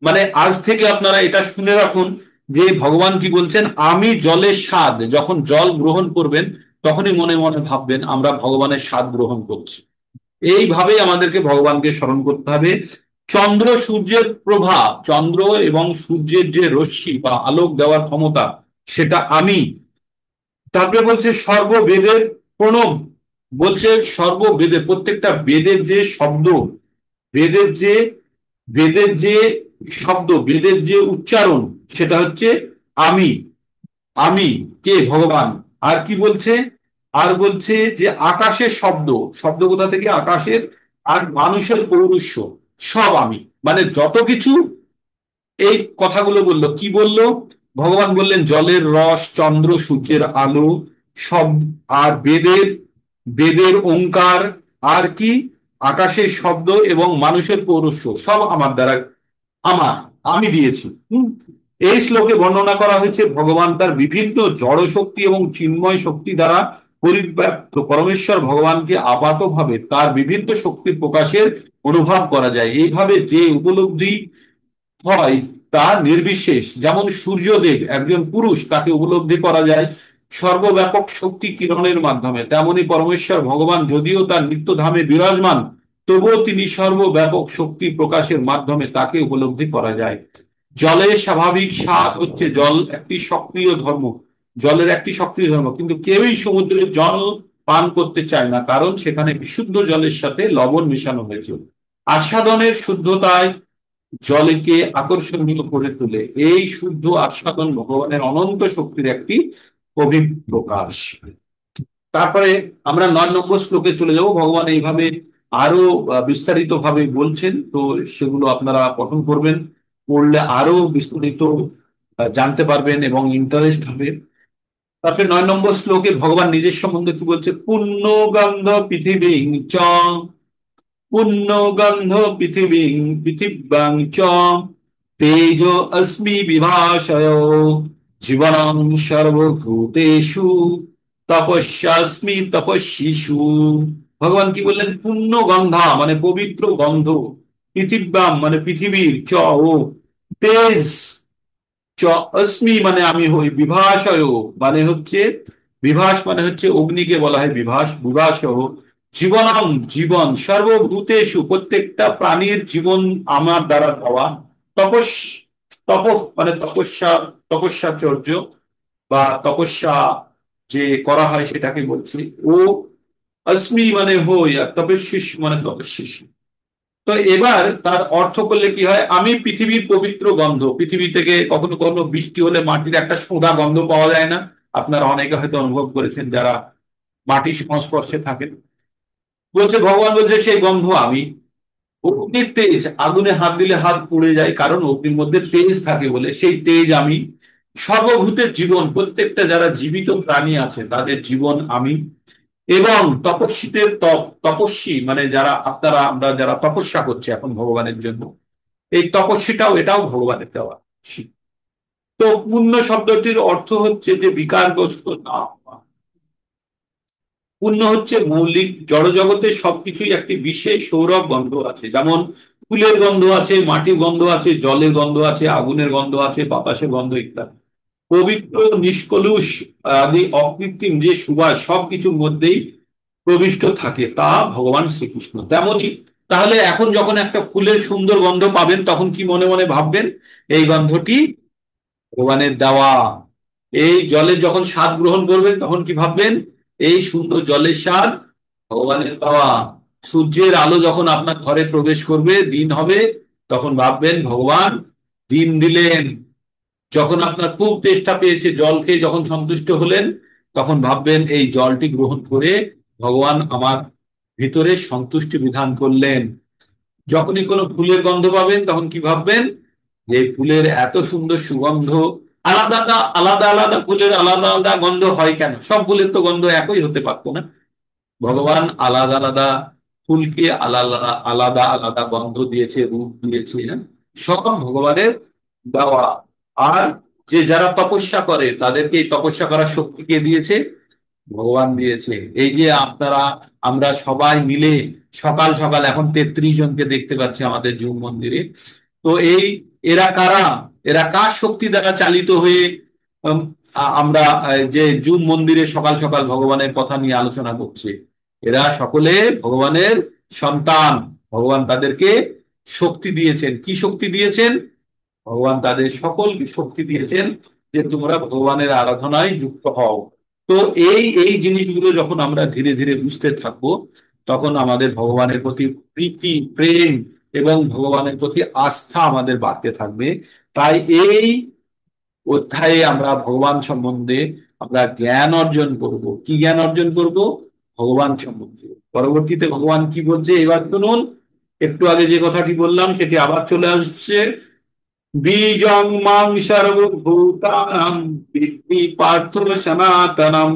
মানে আজ থেকে আপনারা এটা শুনে রাখুন যে ভগবান কি বলছেন, আমি জলের স্বাদ। যখন জল গ্রহণ করবেন, তখনই মনে মনে ভাববেন আমরা ভগবানের স্বাদ গ্রহণ করছি। এইভাবেই আমাদেরকে ভগবানকে স্মরণ করতে হবে। চন্দ্র সূর্যের প্রভা, চন্দ্র এবং সূর্যের যে রশ্মি বা আলোক দেওয়ার ক্ষমতা, সেটা আমি। তারপরে বলছে সর্ববেদের প্রণব, বলছে সর্ববেদের প্রত্যেকটা বেদের যে শব্দ, বেদের যে বেদের যে শব্দ, বেদের যে উচ্চারণ, সেটা হচ্ছে আমি। আমি কে? ভগবান। আর কি বলছে? আর বলছে যে আকাশের শব্দ, শব্দ কোথা থেকে? আকাশের। আর মানুষের পৌরুষ্য, সব আমি। মানে যত কিছু, এই কথাগুলো বললো। কি বললো? ভগবান বললেন জলের রস, চন্দ্র সূর্যের আলো, সব। আর বেদের, বেদের ওঙ্কার, আর কি? আকাশের শব্দ এবং মানুষের পৌরুষ্য, সব আমার দ্বারা, আমার, আমি দিয়েছি। এই শ্লোকে বর্ণনা করা হয়েছে ভগবান তার বিভিন্ন জড় শক্তি এবং চিন্ময় শক্তি দ্বারা পরিব্যাপ্ত। পরমেশ্বর ভগবানকে আপাতভাবে তার বিভিন্ন শক্তির প্রকাশের অনুভব করা যায়। এইভাবে যে উপলব্ধি হয় তা নির্বিশেষ। যেমন সূর্যদেব একজন পুরুষ, তাকে উপলব্ধি করা যায় সর্বব্যাপক শক্তি কিরণের মাধ্যমে, তেমনি পরমেশ্বর ভগবান যদিও তার নিত্যধামে বিরাজমান, তবুও তিনি সর্বব্যাপক শক্তি প্রকাশের মাধ্যমে তাকে উপলব্ধি করা যায়। জলের স্বাভাবিক স্বাদ হচ্ছে, জল একটি সক্রিয় ধর্ম, জলের একটি সক্রিয় ধর্ম, কিন্তু কেউই সমুদ্রের জল পান করতে চায় না, কারণ সেখানে বিশুদ্ধ জলের সাথে লবণ মেশানো হয়েছে। আস্বাদনের শুদ্ধতায় জলকে আকর্ষণীয় করে তোলে। এই শুদ্ধ আস্বাদন ভগবানের অনন্ত শক্তির একটি অভিপ্রকাশ। তারপরে আমরা 9 নম্বর শ্লোকে চলে যাব। ভগবান এইভাবে আরো বিস্তারিত ভাবে বলছেন, তো সেগুলো আপনারা পঠন করবেন, পড়লে আরো বিস্তারিত জানতে পারবেন এবং ইন্টারেস্ট হবে। তারপরে 9 নম্বর শ্লোকে ভগবান নিজের সম্বন্ধে কি বলছে? পুণ্য গন্ধ পৃথিবী চ, পুণ্য গন্ধ পৃথিবী পৃথিব্যাং চ, তেজ অস্মি বিভাষয়, জীবনং সর্বভূতেষু, তপস্যাস্মি তপস্বিষু। ভগবান কি বললেন? পুণ্য গন্ধা মানে পবিত্র গন্ধ, পৃথিব্যাম মানে পৃথিবীর, চ ও, তেজ, চ অস্মি মানে আমি হই, বিভাষয় মানে হচ্ছে, বিভাস মানে হচ্ছে অগ্নিকে বলা হয় বিভাস, বিভাসয়, জীবনম জীবন, সর্বভূতেষু প্রত্যেকটা প্রাণীর জীবন আমার দ্বারা দেওয়া, তপস, তপ মানে তপস্যা, তপস্যাচর্য বা তপস্যা যে করা হয় সেটাকে বলছি। ও অস্মি মানে হই, আর তপস্বিষ মানে তপস্বিষ। তো এবার তার অর্থ করলে কি হয়? আমি পৃথিবীর পবিত্র গন্ধ। পৃথিবী থেকে কখনো কখনো বৃষ্টি হলে মাটির একটা সোঁদা গন্ধ পাওয়া যায় না? আপনারা অনেকে হয়তো অনুভব করেছেন যারা মাটির সংস্পর্শে থাকেন। বলছে ভগবান বলছে সেই গন্ধ আমি। অগ্নির তেজ, আগুনে হাত দিলে হাত পুড়ে যায়, কারণ অগ্নির মধ্যে তেজ থাকে বলে, সেই তেজ আমি। সর্বভূতের জীবন, প্রত্যেকটা যারা জীবিত প্রাণী আছে তাদের জীবন আমি। এবং তপস্বীদের তপ, তপস্বী মানে যারা আপনারা আমরা যারা তপস্যা করছে এখন ভগবানের জন্য, এই তপস্বীটাও এটাও ভগবানের দেওয়া। তো পুণ্য শব্দটির অর্থ হচ্ছে যে বিকারগ্রস্ত না হওয়া। পুণ্য হচ্ছে মৌলিক, জড়জগতের সবকিছুই একটি বিশেষ সৌরভ গন্ধ আছে, যেমন ফুলের গন্ধ আছে, মাটির গন্ধ আছে, জলের গন্ধ আছে, আগুনের গন্ধ আছে, বাতাসের গন্ধ ইত্যাদি। পবিত্র, নিষ্কলুষ, আদি অকৃত্রিম যে সুবাস সবকিছুর মধ্যেই প্রবিষ্ট থাকে, তা ভগবান শ্রীকৃষ্ণ। তেমনই তাহলে এখন যখন একটা ফুলের সুন্দর গন্ধ পাবেন তখন কি মনে মনে ভাববেন? এই গন্ধটি ভগবানের দেওয়া। এই জলের যখন স্বাদ গ্রহণ করবেন তখন কি ভাববেন? এই সুন্দর জলের স্বাদ ভগবানের দেওয়া। সূর্যের আলো যখন আপনার ঘরে প্রবেশ করবে, দিন হবে, তখন ভাববেন ভগবান দিন দিলেন। যখন আপনার খুব তেষ্টা পেয়েছে, জল খেয়ে যখন সন্তুষ্ট হলেন, তখন ভাববেন এই জলটি গ্রহণ করে ভগবান আমার ভিতরে সন্তুষ্টি বিধান করলেন। যখনই কোনো ফুলের গন্ধ পাবেন তখন কি ভাববেন? যে ফুলের এত সুন্দর সুগন্ধ। আলাদা আলাদা আলাদা ফুলের আলাদা আলাদা গন্ধ হয় কেন? সব ফুলের তো গন্ধ একই হতে পারতো না। ভগবান আলাদা আলাদা ফুলকে আলাদা আলাদা আলাদা গন্ধ দিয়েছে, রূপ দিয়েছে, হ্যাঁ? সব ভগবানের দেওয়া। আর যে যারা তপস্যা করে তাদেরকে এই তপস্যা করার শক্তি কে দিয়েছে? ভগবান দিয়েছে। এই যে আপনারা আমরা সবাই মিলে সকাল সকাল এখন 33 জনকে দেখতে পাচ্ছি আমাদের জুম মন্দিরে। তো এই এরা কারা? এরা কার শক্তি দ্বারা চালিত হয়ে উম, আমরা যে জুম মন্দিরে সকাল সকাল ভগবানের কথা নিয়ে আলোচনা করছি? এরা সকলে ভগবানের সন্তান। ভগবান তাদেরকে শক্তি দিয়েছেন। কি শক্তি দিয়েছেন? ভগবান তাদের সকলকে শক্তি দিয়েছেন যে তোমরা ভগবানের আরাধনায় যুক্ত হও। তো এই এই জিনিসগুলো যখন আমরা ধীরে ধীরে বুঝতে থাকবো, তখন আমাদের ভগবানের প্রতি প্রীতি, প্রেম এবং ভগবানের প্রতি আস্থা আমাদের বাড়তে থাকবে। তাই এই অধ্যায়ে আমরা ভগবান সম্বন্ধে আমরা জ্ঞান অর্জন করব। কি জ্ঞান অর্জন করব? ভগবান সম্বন্ধে। পরবর্তীতে ভগবান কি বলছে এবার শুনুন। একটু আগে যে কথাটি বললাম সেটি আবার চলে আসছে। বীজং মাং সর্বভূতানাং বিদ্ধি পার্থ সনাতনম,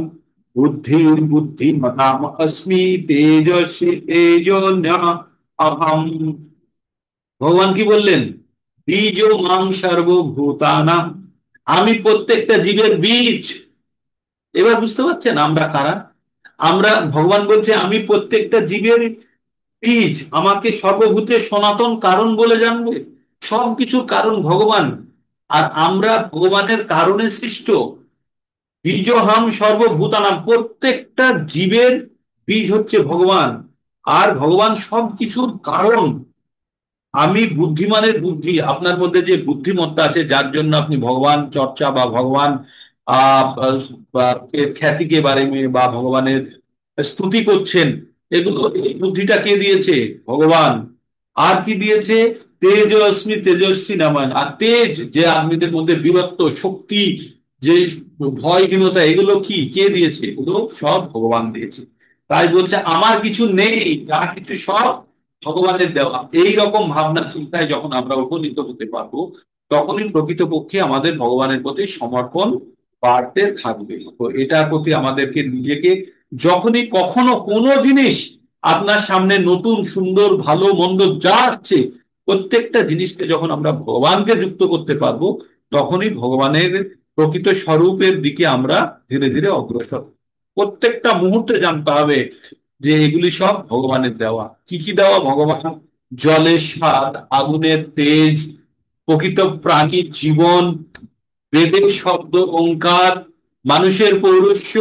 বুদ্ধি বুদ্ধিমতাম অস্মি তেজস্বী তেজোন্য অহম। ভগবান কি বললেন? বীজ মাং সর্বভূতানাং, আমি প্রত্যেকটা জীবের বীজ। এবার বুঝতে পারছেন আমরা কারা? আমরা, ভগবান বলছে আমি প্রত্যেকটা জীবের বীজ। আমাকে সর্বভূতের সনাতন কারণ বলে জানবে। সবকিছুর কারণ ভগবান, আর আমরা ভগবানের কারণে সৃষ্ট। বীজহাম সর্বভূতানাম, প্রত্যেকটা জীবের বীজ হচ্ছে ভগবান। আর ভগবান সবকিছুর কারণ। আমি বুদ্ধিমানের বুদ্ধি, আপনার মধ্যে যে বুদ্ধিমত্তা আছে যার জন্য আপনি ভগবান চর্চা বা ভগবান আহ খ্যাতিকে বারে বা ভগবানের স্তুতি করছেন, এগুলো এই বুদ্ধিটা কে দিয়েছে? ভগবান। আর কি দিয়েছে? তেজস্মি তেজস্বী নামান, আর তেজ যে আদমিদের মধ্যে বীরত্ব, শক্তি, যে ভয়হীনতা, এগুলো কি কে দিয়েছে? এগুলো সব ভগবান দিয়েছে। তাই বলছে আমার কিছু নেই, যা কিছু সব ভগবানের দেওয়া। এই রকম ভাবনা চিন্তায় যখন আমরা উপনীত হতে পারবো, তখনই প্রকৃতপক্ষে আমাদের ভগবানের প্রতি সমর্পণ বাড়তে থাকবে। তো এটার প্রতি আমাদেরকে নিজেকে, যখনই কখনো কোনো জিনিস আপনার সামনে নতুন সুন্দর ভালো মন্দ যা আসছে, প্রত্যেকটা জিনিসকে যখন আমরা ভগবানকে যুক্ত করতে পারবো, তখনই ভগবানের প্রকৃত স্বরূপের দিকে আমরা ধীরে ধীরে অগ্রসর। প্রত্যেকটা মুহূর্তে জানতে হবে যে এগুলি সব ভগবানের দেওয়া। কি কি দেওয়া? ভগবান জলের স্বাদ, আগুনের তেজ, প্রকৃত প্রাণীর জীবন, বেদের শব্দ ওঙ্কার, মানুষের পৌরুষ্য,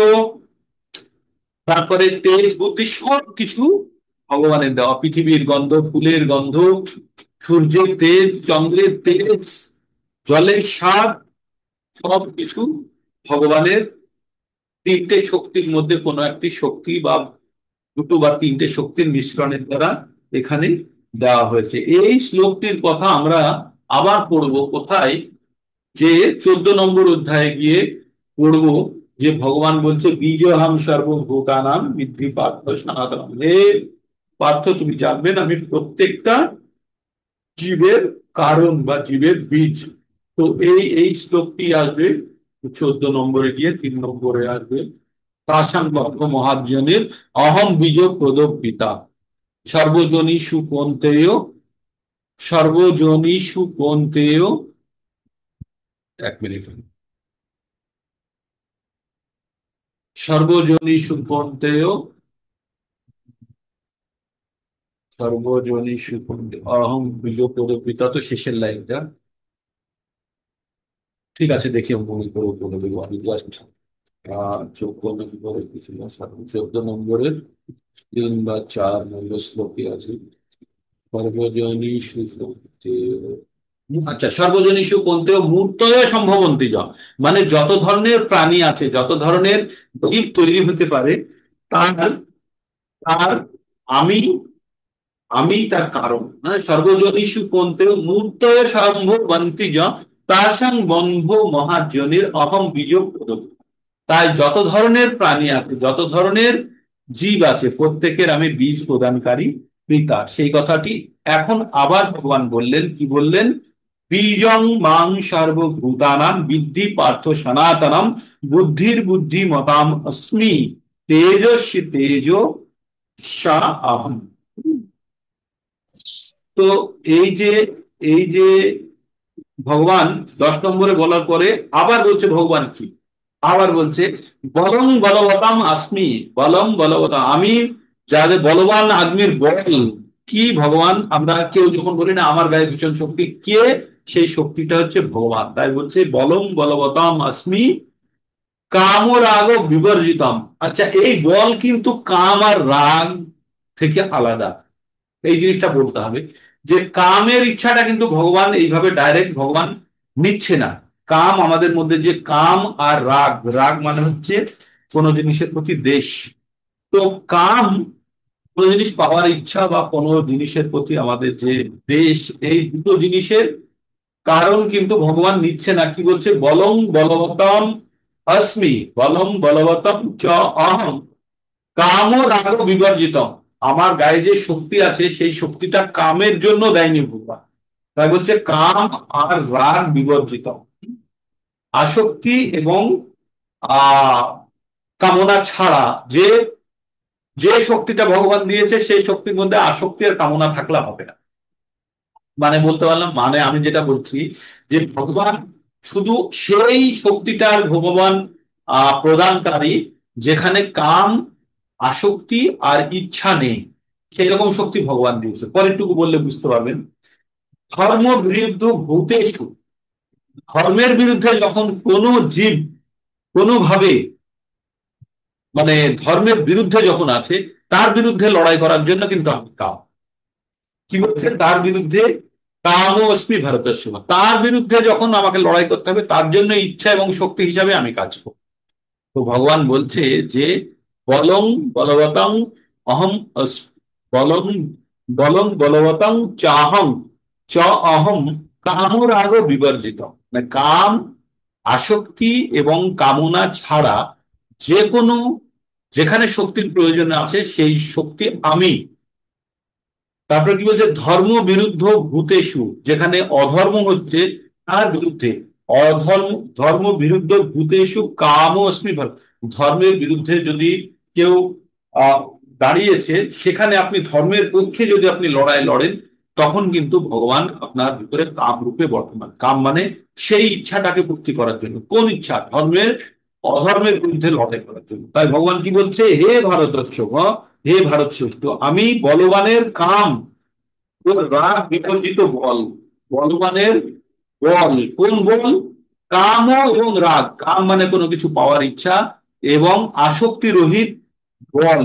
তারপরে তেজ বুদ্ধি, সব কিছু ভগবানের দেওয়া। পৃথিবীর গন্ধ, ফুলের গন্ধ, সূর্যের তেজ, চন্দ্রের তেজ, জলের স্বাদ, সব কিছু ভগবানের। তিনটে শক্তির মধ্যে কোনো একটি শক্তি বা দুটো বা তিনটে শক্তির মিশ্রণের দ্বারা এখানে দেওয়া হয়েছে। এই শ্লোকটির কথা আমরা আবার পড়বো কোথায়? যে 14 নম্বর অধ্যায়ে গিয়ে পড়বো, যে ভগবান বলছে বীজহাম সর্বভূতানাম বিদ্ধি পার্থ সনাতনম। হে পার্থ, তুমি জানবেন আমি প্রত্যেকটা জীবের কারণ বা জীবের বীজ। তো এই শ্লোকটি আসবে 14 নম্বরে গিয়ে 3 নম্বরে আসবে। তাসাং বর্গ মহাজনের অহম বীজ প্রদ পিতা সর্বজনীষু পন্থেয়, সর্বজনীষু পন্থেয়, 1 মিনিট, সর্বজনীষু পন্থেয়, সর্বজনীষু পন্থেয় অহম বীজ প্রদ পিতা, তো শেষের লাইনটা। ঠিক আছে, দেখি আমি মনে করে বলে দেবো। আমি জাস্ট 14 নম্বরের কিছু না, 14 নম্বরের 3 বা 4 নম্বর শ্লোকে আছে সর্বজনীষু পন্থেয়। আচ্ছা, সর্বজনীষু পন্থেয় মূর্তয় সম্ভবন্তি জ, মানে যত ধরনের প্রাণী আছে, যত ধরনের জীব তৈরি হতে পারে, তার তার আমি আমি তার কারণ। মানে সর্বজনীষু পন্থেয় মূর্তয় সম্ভবন্তি জ, তাসাং বন্ধ মহাজনের অহম বীজ প্রদত্ত। তাই যত ধরনের প্রাণী আছে, যত ধরনের জীব আছে, প্রত্যেকের আমি বীজ প্রদানকারী পিতা। সেই কথাটি এখন আবার ভগবান বললেন। কি বললেন? বীজং মাং সর্বভূতানাং বিদ্ধি পার্থ সনাতনম বুদ্ধির বুদ্ধি মতাম অস্মি তেজস্বী তেজো সা আহম। তো এই যে ভগবান 10 নম্বরে বলার পরে আবার বলছে ভগবান কি? আবার বলছে বলং বলবতাম আসমি, বলং বলবতাম, আমি যাদের বলবান আদমির বল। কি? ভগবান। আমরা কেউ যখন বলি না আমার গায়ে ভীষণ শক্তি, কে? সেই শক্তিটা হচ্ছে ভগবান। তাই বলছে বলং বলবতাম আসমি কাম ও রাগ ও বিবর্জিতম। আচ্ছা, এই বল কিন্তু কাম আর রাগ থেকে আলাদা। এই জিনিসটা বলতে হবে যে কামের ইচ্ছাটা কিন্তু ভগবান এইভাবে ডাইরেক্ট ভগবান নিচ্ছে না। কাম আমাদের মধ্যে যে কাম আর রাগ, রাগ মানে হচ্ছে কোনো জিনিসের প্রতি দেশ। তো কাম কোনো জিনিস পাওয়ার ইচ্ছা বা কোনো জিনিসের প্রতি আমাদের যে দেশ, এই দুটো জিনিসের কারণ কিন্তু ভগবান নিচ্ছে না। কি বলছে? বলং বলবতম অস্মি, বলং বলবতম চ অহম কাম ও রাগ বিবর্জিত। আমার গায়ে যে শক্তি আছে, সেই শক্তিটা কামের জন্য দেয়নি ভগবান। তাই বলছে কাম আর রাগ বিবর্জিত। আসক্তি এবং আহ কামনা ছাড়া যে যে শক্তিটা ভগবান দিয়েছে, সেই শক্তির মধ্যে আসক্তি আর কামনা থাকলে হবে না। মানে বলতে পারলাম, মানে আমি যেটা বলছি যে ভগবান শুধু সেই শক্তিটার ভগবান প্রদানকারী, যেখানে কাম, আসক্তি আর ইচ্ছা নেই, সেই রকম শক্তি ভগবান দিয়েছে। পরেরটুকু বললে বুঝতে পারবেন। ধর্ম বিরুদ্ধ ভূতেষু, ধর্মের বিরুদ্ধে যখন কোনো জীব কোনোভাবে, মানে ধর্মের বিরুদ্ধে যখন আছে, তার বিরুদ্ধে লড়াই করার জন্য কিন্তু আমি কাম। কি বলছেন? তার বিরুদ্ধে কাম ও অস্মি ভারতের সীমা, তার বিরুদ্ধে যখন আমাকে লড়াই করতে হবে, তার জন্য ইচ্ছা এবং শক্তি হিসাবে আমি কাজ করব। তো ভগবান বলছে যে বলং বলবতং অহম বলং বলং বলবতং চাহং চ অহম কামরাগ বিবর্জিত, মানে কাম, আসক্তি এবং কামনা ছাড়া যে কোনো, যেখানে শক্তির প্রয়োজন আছে সেই শক্তি আমি। তারপরে কি বলছে, ধর্ম বিরুদ্ধ ভূতেষু, যেখানে অধর্ম হচ্ছে তার বিরুদ্ধে, অধর্ম, ধর্ম বিরুদ্ধ ভূতেষু কাম অস্মি ভাব। ধর্মের বিরুদ্ধে যদি কেউ আহ দাঁড়িয়েছে, সেখানে আপনি ধর্মের পক্ষে যদি আপনি লড়াই লড়েন, তখন কিন্তু ভগবান আপনার ভিতরে কাম রূপে বর্তমান। কাম মানে সেই ইচ্ছাটাকে পূর্তি করার জন্য। কোন ইচ্ছা? ধর্মের, অধর্মের বিরুদ্ধে লড়াই করার জন্য। তাই ভগবান কি বলছে, হে ভারতবর্ষ, হে ভারত শ্রেষ্ঠ, আমি বলবানের কাম ও রাগ বিপর্জিত বল। বলবানের বল, কোন বল? কাম এবং রাগ। কাম মানে কোনো কিছু পাওয়ার ইচ্ছা, এবং আসক্তি রহিত বল।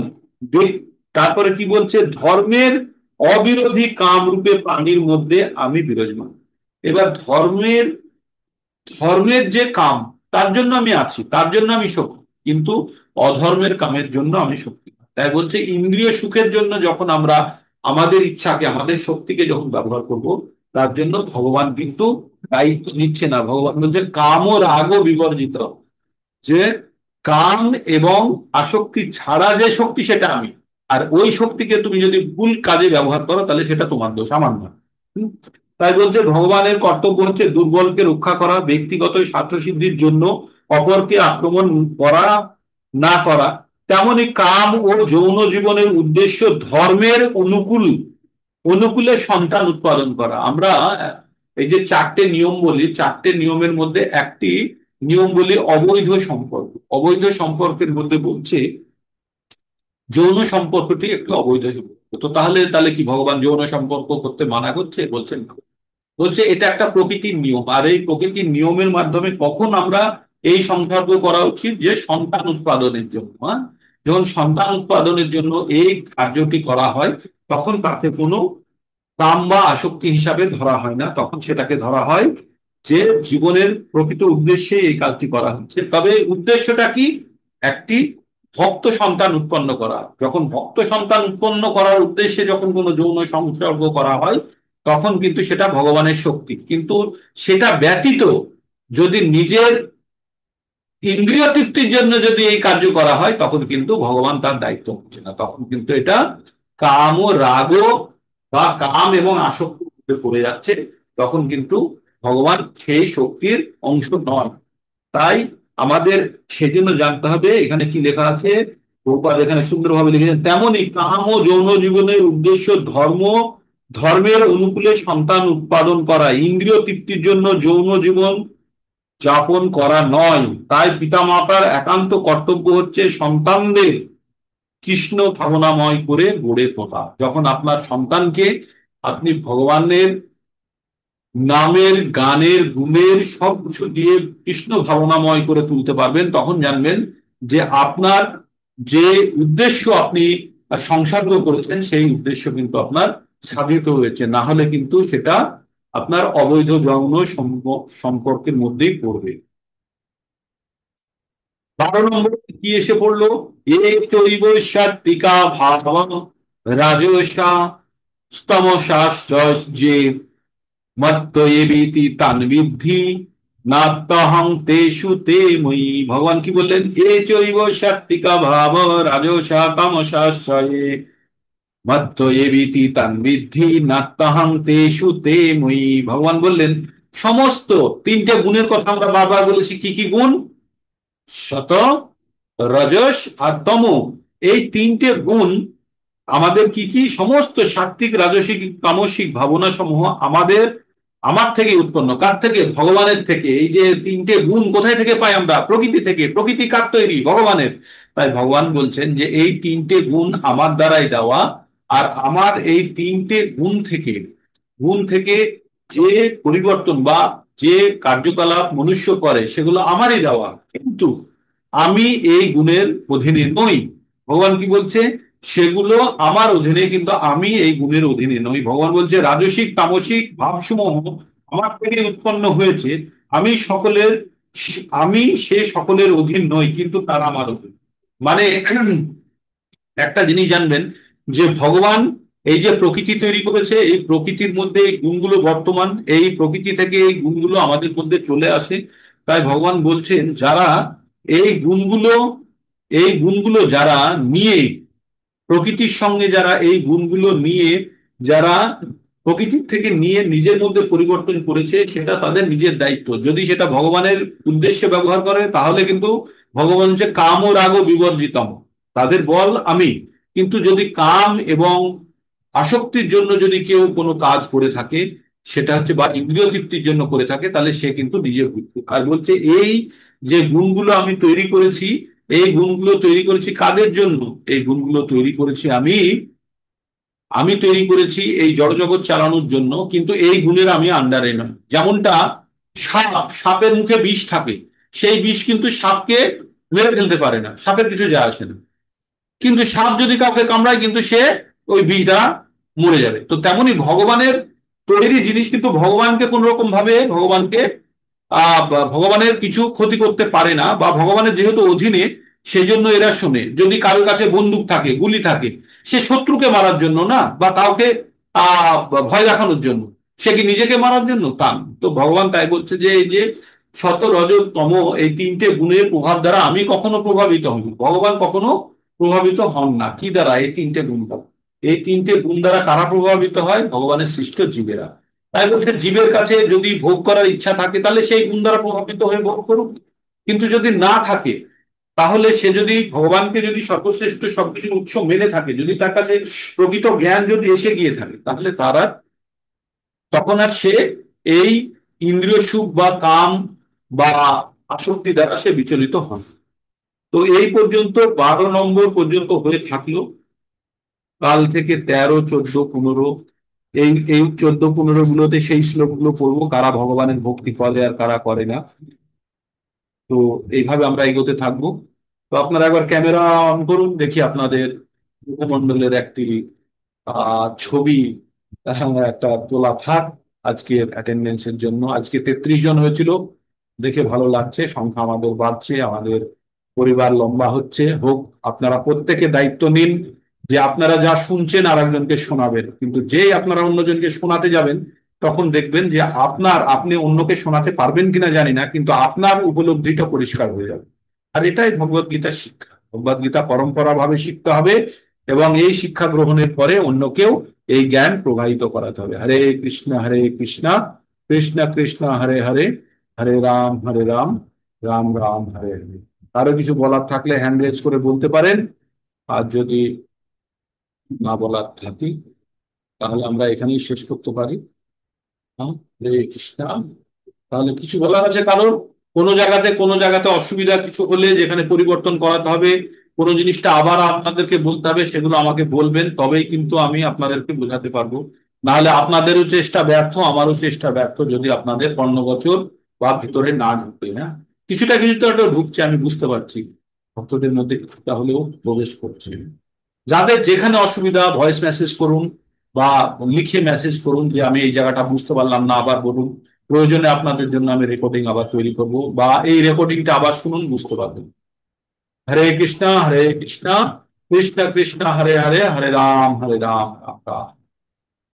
তারপরে কি বলছে, ধর্মের অবিরোধী কাম রূপে প্রাণীর মধ্যে আমি বিরাজমান। এবার ধর্মের, ধর্মের যে কাম, তার জন্য আমি আছি, তার জন্য আমি শক্তি, কিন্তু অধর্মের কামের জন্য আমি শক্তি না। তাই বলছে ইন্দ্রিয় সুখের জন্য যখন আমরা আমাদের ইচ্ছাকে, আমাদের শক্তিকে যখন ব্যবহার করব, তার জন্য ভগবান কিন্তু দায়িত্ব নিচ্ছে না। ভগবান বলছে কাম ও রাগ বিবর্জিত, যে কাম এবং আসক্তি ছাড়া যে শক্তি সেটা আমি। আর ওই শক্তিকে তুমি যদি ভুল কাজে ব্যবহার করো, তাহলে সেটা তোমার দোষ, আমার নয়। হুম? তাই বলছে ভগবানের কর্তব্য হচ্ছে দুর্বলকে রক্ষা করা, ব্যক্তিগত স্বার্থসিদ্ধির জন্য অপরকে আক্রমণ করা না করা। তেমনি কাম ও যৌন জীবনের উদ্দেশ্য ধর্মের অনুকূল, অনুকূলে সন্তান উৎপাদন করা। আমরা এই যে চারটে নিয়ম বলি, চারটে নিয়মের মধ্যে একটি নিয়ম বলি অবৈধ সম্পর্ক। অবৈধ সম্পর্কের মধ্যে বলছে যৌন সম্পর্কটি একটু অবৈধ সম্পর্ক। তো তাহলে তাহলে কি ভগবান যৌন সম্পর্ক করতে মানা করছে? বলছেন না। বলছে এটা একটা প্রকৃতির নিয়ম, আর এই প্রকৃতির নিয়মের মাধ্যমে কখন আমরা এই সংসর্গ করা উচিত? যে সন্তান উৎপাদনের জন্য। হ্যাঁ, যখন সন্তান উৎপাদনের জন্য এই কার্যটি করা হয়, তখন তাতে কোনো কাম বা আসক্তি হিসাবে ধরা হয় না, তখন সেটাকে ধরা হয় যে জীবনের প্রকৃত উদ্দেশ্যে এই কাজটি করা হচ্ছে। তবে উদ্দেশ্যটা কি? একটি ভক্ত সন্তান উৎপন্ন করা। যখন ভক্ত সন্তান উৎপন্ন করার উদ্দেশ্যে যখন কোনো যৌন সংসর্গ করা হয়, তখন কিন্তু সেটা ভগবানের শক্তি। কিন্তু সেটা ব্যতীত যদি নিজের ইন্দ্রিয় তৃপ্তির জন্য যদি এই কার্য করা হয়, তখন কিন্তু ভগবান তার দায়িত্ব হচ্ছে না, তখন কিন্তু এটা কাম ও রাগ বা কাম এবং আসক্তিতে পড়ে যাচ্ছে। তখন কিন্তু ভগবান সেই শক্তির অংশ নয়। তাই আমাদের সেজন্য জানতে হবে, এখানে কি লেখা আছে, প্রভুপাদ এখানে সুন্দরভাবে লিখেছেন, তেমনি কাম ও যৌন জীবনের উদ্দেশ্য ধর্ম, ধর্মের অনুকূলে সন্তান উৎপাদন করা, ইন্দ্রিয় তৃপ্তির জন্য যৌন জীবন যাপন করা নয়। তাই পিতামাতার একান্ত কর্তব্য হচ্ছে সন্তানদের কৃষ্ণ ভাবনাময় করে গড়ে তোলা। যখন আপনার সন্তানকে আপনি ভগবানের নামের, গানের, গুণের সবকিছু দিয়ে কৃষ্ণ ভাবনাময় করে তুলতে পারবেন, তখন জানবেন যে আপনার যে উদ্দেশ্য আপনি সংসর্গ করেছেন, সেই উদ্দেশ্য কিন্তু আপনার সাধিত হয়েছে। না হলে কিন্তু সেটা আপনার অবৈধ যৌন সম্পর্কের মধ্যেই পড়বে। 12 নম্বর কি এসে পড়লো, এ চৈব সাত্বিকা ভাবং রাজসা স্তমসাশ্চর্যে মত্তয়েবিতি তান্বিদ্ধি নাত্তহং তেষু তে ময়ি। ভগবান কি বললেন, এ চৈব সাত্বিকা ভাব রাজসা তামসাশ্চর্যে মত্তয়েবিতি তান্বিদ্ধি নাত্তহং তেষু তে ময়ি। ভগবান বললেন সমস্ত তিনটে গুণের কথা আমরা বারবার বলেছি। কি কি গুণ? শত, রজস আর তম। এই তিনটে গুণ আমাদের কি কি? সমস্ত সাত্বিক, রাজসিক, তামসিক ভাবনা সমূহ আমাদের, আমার থেকে উৎপন্ন। কার থেকে? ভগবানের থেকে। এই যে তিনটে গুণ কোথায় থেকে পাই আমরা? প্রকৃতি থেকে। প্রকৃতি কার তৈরি? ভগবানের। তাই ভগবান বলছেন যে এই তিনটে গুণ আমার দ্বারাই দেওয়া, আর আমার এই তিনটে গুণ থেকে যে পরিবর্তন বা যে কার্যকলাপ মনুষ্য করে, সেগুলো আমারই দেওয়া, কিন্তু আমি এই গুণের অধীনে নই। ভগবান কি বলছে, সেগুলো আমার অধীনে, কিন্তু আমি এই গুণের অধীনে নই। ভগবান বলছে রাজসিক তামসিক ভাবসমূহ আমার থেকে উৎপন্ন হয়েছে, আমি সকলের, আমি সে সকলের অধীন নই, কিন্তু তারা আমার অধীন। মানে একটা জিনিস জানবেন, যে ভগবান এই যে প্রকৃতি তৈরি করেছে, এই প্রকৃতির মধ্যে এই গুণগুলো বর্তমান, এই প্রকৃতি থেকে এই গুণগুলো আমাদের মধ্যে চলে আসে। তাই ভগবান বলছেন যারা এই গুণগুলো এই গুণগুলো যারা নিয়ে, প্রকৃতির সঙ্গে যারা এই গুণগুলো নিয়ে, যারা প্রকৃতির থেকে নিয়ে নিজের মধ্যে পরিবর্তন করেছে, সেটা তাদের নিজের দায়িত্ব। যদি সেটা ভগবানের উদ্দেশ্যে ব্যবহার করে তাহলে কিন্তু ভগবান হচ্ছে কাম ও রাগ বিবর্জিতম, তাদের বল আমি। কিন্তু যদি কাম এবং আসক্তির জন্য যদি কেউ কোনো কাজ করে থাকে, সেটা হচ্ছে বা ইন্দ্রিয় তৃপ্তির জন্য করে থাকে, তাহলে সে কিন্তু নিজে ভুল। আর বলছে এই যে গুণগুলো আমি তৈরি করেছি, এই গুণগুলো তৈরি করেছি কাদের জন্য? এই গুণগুলো তৈরি করেছি আমি, আমি তৈরি করেছি এই জড়জগৎ চালানোর জন্য, কিন্তু এই গুণের আমি আন্ডারে নয়। যেমনটা সাপের মুখে বিষ থাকে, সেই বিষ কিন্তু সাপকে মেরে ফেলতে পারে না, সাপের কিছু যায় আসে না। কিন্তু সাপ যদি কাউকে কামড়ায় কিন্তু সে ওই বিষটা মরে যাবে। তো তেমনি ভগবানের তৈরি জিনিস কিন্তু ভগবানকে কোন রকম ভাবে ভগবানকে ভগবানের কিছু ক্ষতি করতে পারে না, বা ভগবানের যেহেতু অধীনে, সেজন্য এরা শোনে। যদি কারোর কাছে বন্দুক থাকে, গুলি থাকে, সে শত্রুকে মারার জন্য না, বা কাউকে আহ ভয় দেখানোর জন্য, সে কি নিজেকে মারার জন্য? তা না। তো ভগবান তাই বলছে যে এই যে সত রজ তম, এই তিনটে গুণের প্রভাব দ্বারা আমি কখনো প্রভাবিত হই, ভগবান কখনো প্রভাবিত হন না। কি দ্বারা? এই তিনটে গুণ দ্বারা। এই তিনটে গুণ দ্বারা কারা প্রভাবিত হয়? ভগবানের সৃষ্ট জীবেরা। তাই বলছে জীবের কাছে যদি ভোগ করার ইচ্ছা থাকে তাহলে সেই গুণ দ্বারা প্রভাবিত হয়ে ভোগ করুক, কিন্তু যদি না থাকে, তাহলে সে যদি ভগবানকে যদি সর্বশ্রেষ্ঠ সবকিছুর উৎস মেনে থাকে, যদি তার কাছে প্রকৃত জ্ঞান যদি এসে গিয়ে থাকে, তাহলে তারা তখন আর সে এই ইন্দ্রিয় সুখ বা কাম বা আসক্তি দ্বারা সে বিচলিত হন। তো এই পর্যন্ত 12 নম্বর পর্যন্ত হয়ে থাকলো। কাল থেকে 13, 14, 15, এই এই 14, 15 গুলোতে সেই শ্লোকগুলো পড়বো, কারা ভগবানের ভক্তি করে আর কারা করে না। তো এইভাবে আমরা এগোতে থাকবো। তো আপনারা একবার ক্যামেরা অন করুন, দেখি আপনাদের মুখমণ্ডলের একটি ছবি একটা তোলা থাক আজকের অ্যাটেন্ডেন্সের জন্য। আজকে 33 জন হয়েছিল, দেখে ভালো লাগছে, সংখ্যা আমাদের বাড়ছে, আমাদের পরিবার লম্বা হচ্ছে। হোক, আপনারা প্রত্যেকে দায়িত্ব নিন যে আপনারা যা শুনছেন আর একজনকে শোনাবেন। কিন্তু যেই আপনারা অন্যজনকে শোনাতে যাবেন, তখন দেখবেন যে আপনি অন্যকে শোনাতে পারবেন কিনা জানি না, কিন্তু আপনার উপলব্ধিটা পরিষ্কার হয়ে যাবে। আর এটাই ভগবত গীতার শিক্ষা। ভগবত গীতা পরম্পরা ভাবে শিখতে হবে, এবং এই শিক্ষা গ্রহণের পরে অন্যকেও এই জ্ঞান প্রবাহিত করাতে হবে। হরে কৃষ্ণ কৃষ্ণ কৃষ্ণ হরে হরে, হরে রাম রাম রাম হরে হরে। আরো কিছু বলার থাকলে হ্যান্ড রেজ করে বলতে পারেন, আর যদি না বলার থাকে তাহলে আমরা এখানেই শেষ করতে পারি। হ্যাঁ, হরে কৃষ্ণ। তাহলে কিছু বলার আছে কারোর? কোনো জায়গাতে অসুবিধা কিছু হলে, যেখানে পরিবর্তন করাতে হবে, কোনো জিনিসটা আবার আপনাদেরকে বলতে হবে, সেগুলো আমাকে বলবেন, তবেই কিন্তু আমি আপনাদেরকে বোঝাতে পারবো। নাহলে আপনাদেরও চেষ্টা ব্যর্থ, আমারও চেষ্টা ব্যর্থ, যদি আপনাদের কর্ণগোচর বা ভিতরে না ঢুকে। না, কিছুটা কিছুটা তো ঢুকছে, আমি বুঝতে পারছি, ভক্তদের মধ্যে কিছুটা হলেও প্রবেশ করছে। যাদের যেখানে অসুবিধা, ভয়েস মেসেজ করুন বা লিখে মেসেজ করুন যে আমি এই জায়গাটা বুঝতে পারলাম না, আবার বলুন। প্রয়োজনে আপনাদের জন্য আমি রেকর্ডিং আবার তৈরি করব, বা এই রেকর্ডিংটা আবার শুনুন, বুঝতে পারবেন। হরে কৃষ্ণ কৃষ্ণ কৃষ্ণ কৃষ্ণ হরে হরে, হরে রাম রাম রাম।